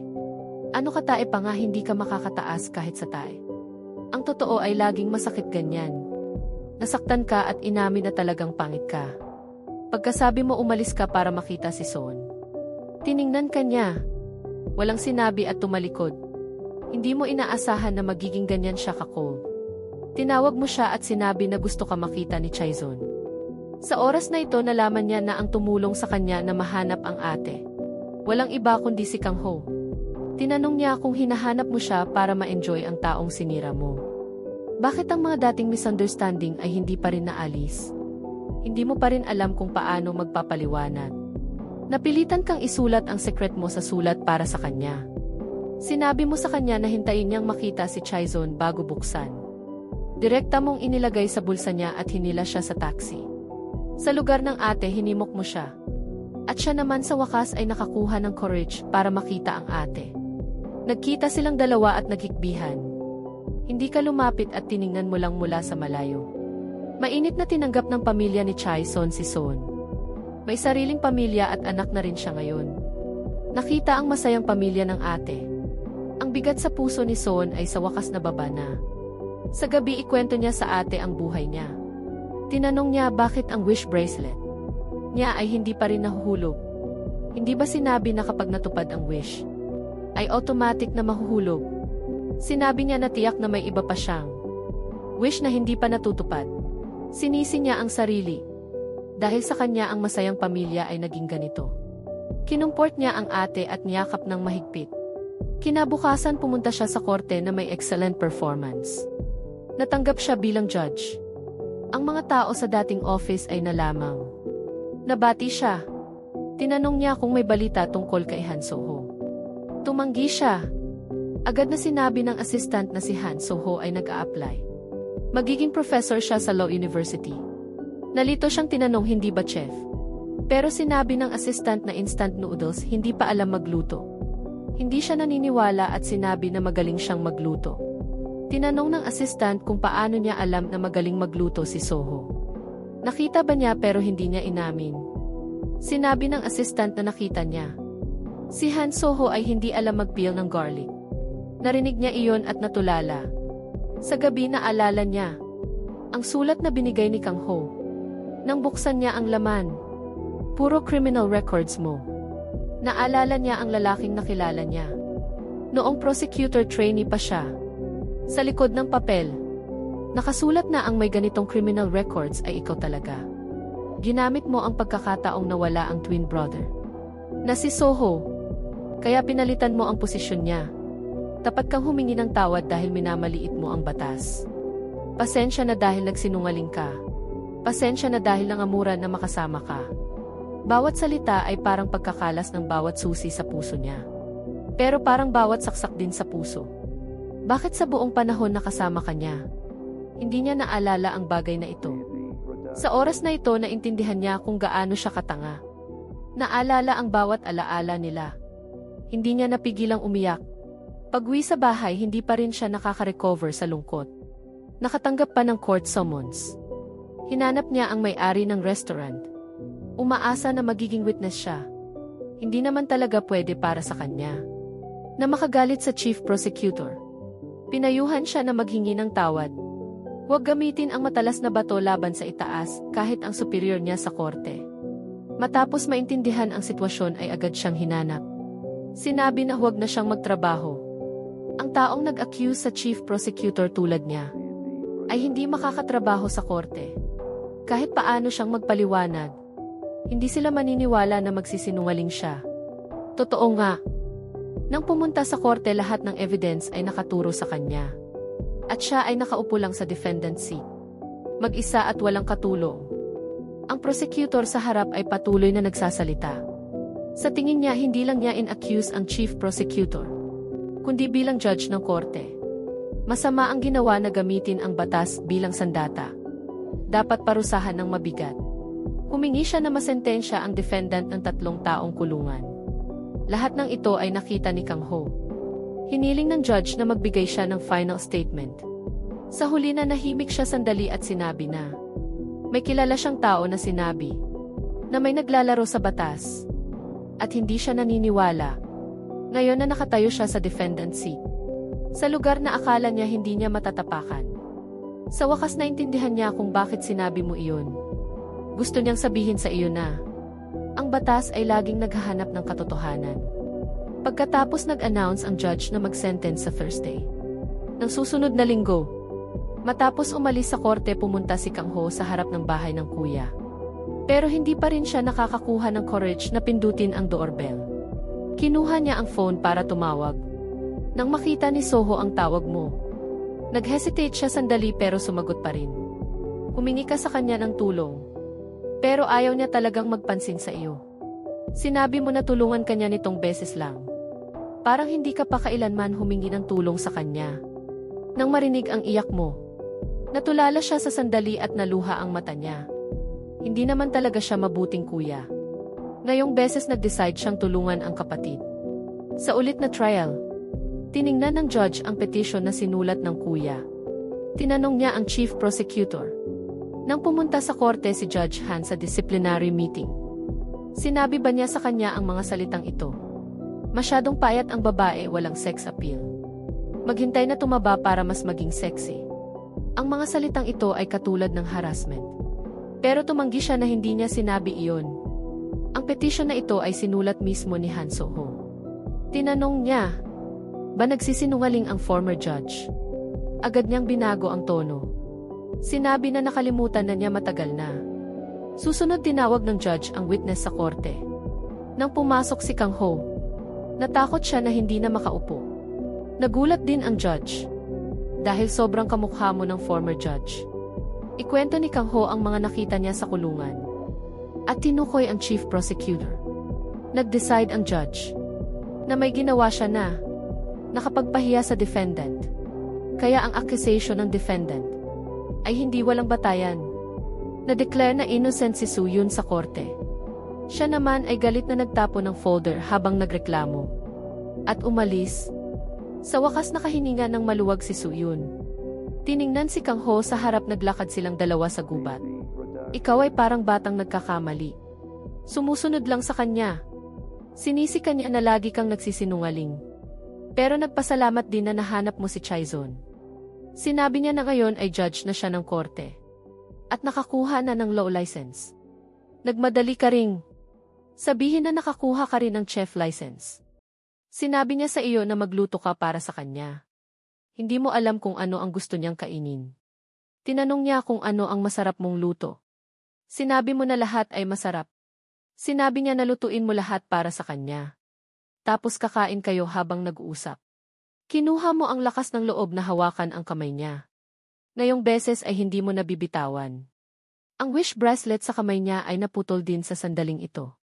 S1: Ano ka tae pa nga, hindi ka makakataas kahit sa tae. Ang totoo ay laging masakit ganyan. Nasaktan ka at inamin na talagang pangit ka. Pagkasabi mo umalis ka para makita si Son. Tiningnan ka niya. Walang sinabi at tumalikod. Hindi mo inaasahan na magiging ganyan siya ka-cold. Tinawag mo siya at sinabi na gusto ka makita ni Chaeson. Sa oras na ito nalaman niya na ang tumulong sa kanya na mahanap ang ate. Walang iba kundi si Kang Ho. Tinanong niya kung hinahanap mo siya para ma-enjoy ang taong sinira mo. Bakit ang mga dating misunderstanding ay hindi pa rin naalis? Hindi mo pa rin alam kung paano magpapaliwanag. Napilitan kang isulat ang sekret mo sa sulat para sa kanya. Sinabi mo sa kanya na hintayin niyang makita si Chaeson bago buksan. Direkta mong inilagay sa bulsa niya at hinila siya sa taxi. Sa lugar ng ate, hinimok mo siya. At siya naman sa wakas ay nakakuha ng courage para makita ang ate. Nagkita silang dalawa at nagkikbihan. Hindi ka lumapit at tiningnan mo lang mula sa malayo. Mainit na tinanggap ng pamilya ni Chaeson si Son. May sariling pamilya at anak na rin siya ngayon. Nakita ang masayang pamilya ng ate. Ang bigat sa puso ni Son ay sa wakas nababa na. Sa gabi ikwento niya sa ate ang buhay niya. Tinanong niya bakit ang wish bracelet niya ay hindi pa rin nahuhulog. Hindi ba sinabi na kapag natupad ang wish, ay automatic na mahuhulog? Sinabi niya na tiyak na may iba pa siyang wish na hindi pa natutupad. Sinisi niya ang sarili. Dahil sa kanya ang masayang pamilya ay naging ganito. Kinumport niya ang ate at niyakap ng mahigpit. Kinabukasan pumunta siya sa korte na may excellent performance. Natanggap siya bilang judge. Ang mga tao sa dating office ay nalamang. Nabati siya. Tinanong niya kung may balita tungkol kay Han Soho. Tumanggi siya. Agad na sinabi ng assistant na si Han Soho ay nag-a-apply. Magiging professor siya sa Law University. Nalito siyang tinanong hindi ba chef. Pero sinabi ng assistant na instant noodles hindi pa alam magluto. Hindi siya naniniwala at sinabi na magaling siyang magluto. Tinanong ng assistant kung paano niya alam na magaling magluto si Soho. Nakita ba niya pero hindi niya inamin. Sinabi ng assistant na nakita niya. Si Han Soho ay hindi alam mag-peel ng garlic. Narinig niya iyon at natulala. Sa gabi naalala niya ang sulat na binigay ni Kang Ho. Nang buksan niya ang laman, puro criminal records mo. Naalala niya ang lalaking nakilala niya. Noong prosecutor trainee pa siya. Sa likod ng papel, nakasulat na ang may ganitong criminal records ay ikaw talaga. Ginamit mo ang pagkakataong nawala ang twin brother na si Soho. Kaya pinalitan mo ang posisyon niya. Tapat kang humingi ng tawad dahil minamaliit mo ang batas. Pasensya na dahil nagsinungaling ka. Pasensya na dahil nangamuran na makasama ka. Bawat salita ay parang pagkakalas ng bawat susi sa puso niya. Pero parang bawat saksak din sa puso. Bakit sa buong panahon nakasama ka niya? Hindi niya naalala ang bagay na ito. Sa oras na ito naintindihan niya kung gaano siya katanga. Naalala ang bawat alaala nila. Hindi niya napigilang umiyak. Pag-uwi sa bahay hindi pa rin siya nakaka-recover sa lungkot. Nakatanggap pa ng court summons. Hinanap niya ang may-ari ng restaurant. Umaasa na magiging witness siya. Hindi naman talaga pwede para sa kanya. Na makagalit sa chief prosecutor. Pinayuhan siya na maghingi ng tawad. Huwag gamitin ang matalas na bato laban sa itaas kahit ang superior niya sa korte. Matapos maintindihan ang sitwasyon ay agad siyang hinanap. Sinabi na huwag na siyang magtrabaho. Ang taong nag-accuse sa chief prosecutor tulad niya ay hindi makakatrabaho sa korte. Kahit paano siyang magpaliwanag, hindi sila maniniwala na magsisinungaling siya. Totoo nga. Nang pumunta sa korte lahat ng evidence ay nakaturo sa kanya. At siya ay nakaupo lang sa defendant seat. Mag-isa at walang katulong. Ang prosecutor sa harap ay patuloy na nagsasalita. Sa tingin niya hindi lang niya in-accuse ang chief prosecutor, kundi bilang judge ng korte. Masama ang ginawa na gamitin ang batas bilang sandata. Dapat parusahan ng mabigat. Humingi siya na masentensya ang defendant ng 3 taong kulungan. Lahat ng ito ay nakita ni Kang Ho. Hiniling ng judge na magbigay siya ng final statement. Sa huli na nahimik siya sandali at sinabi na may kilala siyang tao na sinabi na may naglalaro sa batas. At hindi siya naniniwala. Ngayon na nakatayo siya sa defendant seat. Sa lugar na akala niya hindi niya matatapakan. Sa wakas naintindihan niya kung bakit sinabi mo iyon. Gusto niyang sabihin sa iyo na ang batas ay laging naghahanap ng katotohanan. Pagkatapos nag-announce ang judge na mag-sentence sa Thursday. Nang susunod na linggo, matapos umalis sa korte pumunta si Kang Ho sa harap ng bahay ng kuya. Pero hindi pa rin siya nakakakuha ng courage na pindutin ang doorbell. Kinuha niya ang phone para tumawag. Nang makita ni Soho ang tawag mo, nag-hesitate siya sandali pero sumagot pa rin. Humingi ka sa kanya ng tulong. Pero ayaw niya talagang magpansin sa iyo. Sinabi mo na tulungan kanya nitong beses lang. Parang hindi ka pa kailanman humingi ng tulong sa kanya. Nang marinig ang iyak mo, natulala siya sa sandali at naluha ang mata niya. Hindi naman talaga siya mabuting kuya. Ngayong beses nag-decide siyang tulungan ang kapatid. Sa ulit na trial, tiningnan ng judge ang petition na sinulat ng kuya. Tinanong niya ang chief prosecutor. Nang pumunta sa korte si Judge Han sa disciplinary meeting, sinabi ba niya sa kanya ang mga salitang ito? Masyadong payat ang babae, walang sex appeal. Maghintay na tumaba para mas maging sexy. Ang mga salitang ito ay katulad ng harassment. Pero tumanggi siya na hindi niya sinabi iyon. Ang petition na ito ay sinulat mismo ni Han Soho. Tinanong niya, ba nagsisinungaling ang former judge? Agad niyang binago ang tono. Sinabi na nakalimutan na niya matagal na. Susunod tinawag ng judge ang witness sa korte. Nang pumasok si Kang Ho, natakot siya na hindi na makaupo. Nagulat din ang judge. dahil sobrang kamukha mo ng former judge. Ikwento ni Kang Ho ang mga nakita niya sa kulungan. At tinukoy ang chief prosecutor. Nag-decide ang judge na may ginawa siya na nakapagpahiya sa defendant. Kaya ang accusation ng defendant ay hindi walang batayan. Na-declare na innocent si Soo Yoon sa korte. Siya naman ay galit na nagtapo ng folder habang nagreklamo. At umalis. Sa wakas nakahininga ng maluwag si Soo Yoon. Tiningnan si Kang Ho sa harap, naglakad silang dalawa sa gubat. Ikaw ay parang batang nagkakamali. Sumusunod lang sa kanya. Sinisi ka niya na lagi kang nagsisinungaling. Pero nagpasalamat din na nahanap mo si Chaizon. Sinabi niya na ngayon ay judge na siya ng korte. At nakakuha na ng law license. Nagmadali ka ring sabihin na nakakuha ka rin ng chef license. Sinabi niya sa iyo na magluto ka para sa kanya. Hindi mo alam kung ano ang gusto niyang kainin. Tinanong niya kung ano ang masarap mong luto. Sinabi mo na lahat ay masarap. Sinabi niya na lutuin mo lahat para sa kanya. Tapos kakain kayo habang nag-uusap. Kinuha mo ang lakas ng loob na hawakan ang kamay niya. Ngayong beses ay hindi mo nabibitawan. Ang wish bracelet sa kamay niya ay naputol din sa sandaling ito.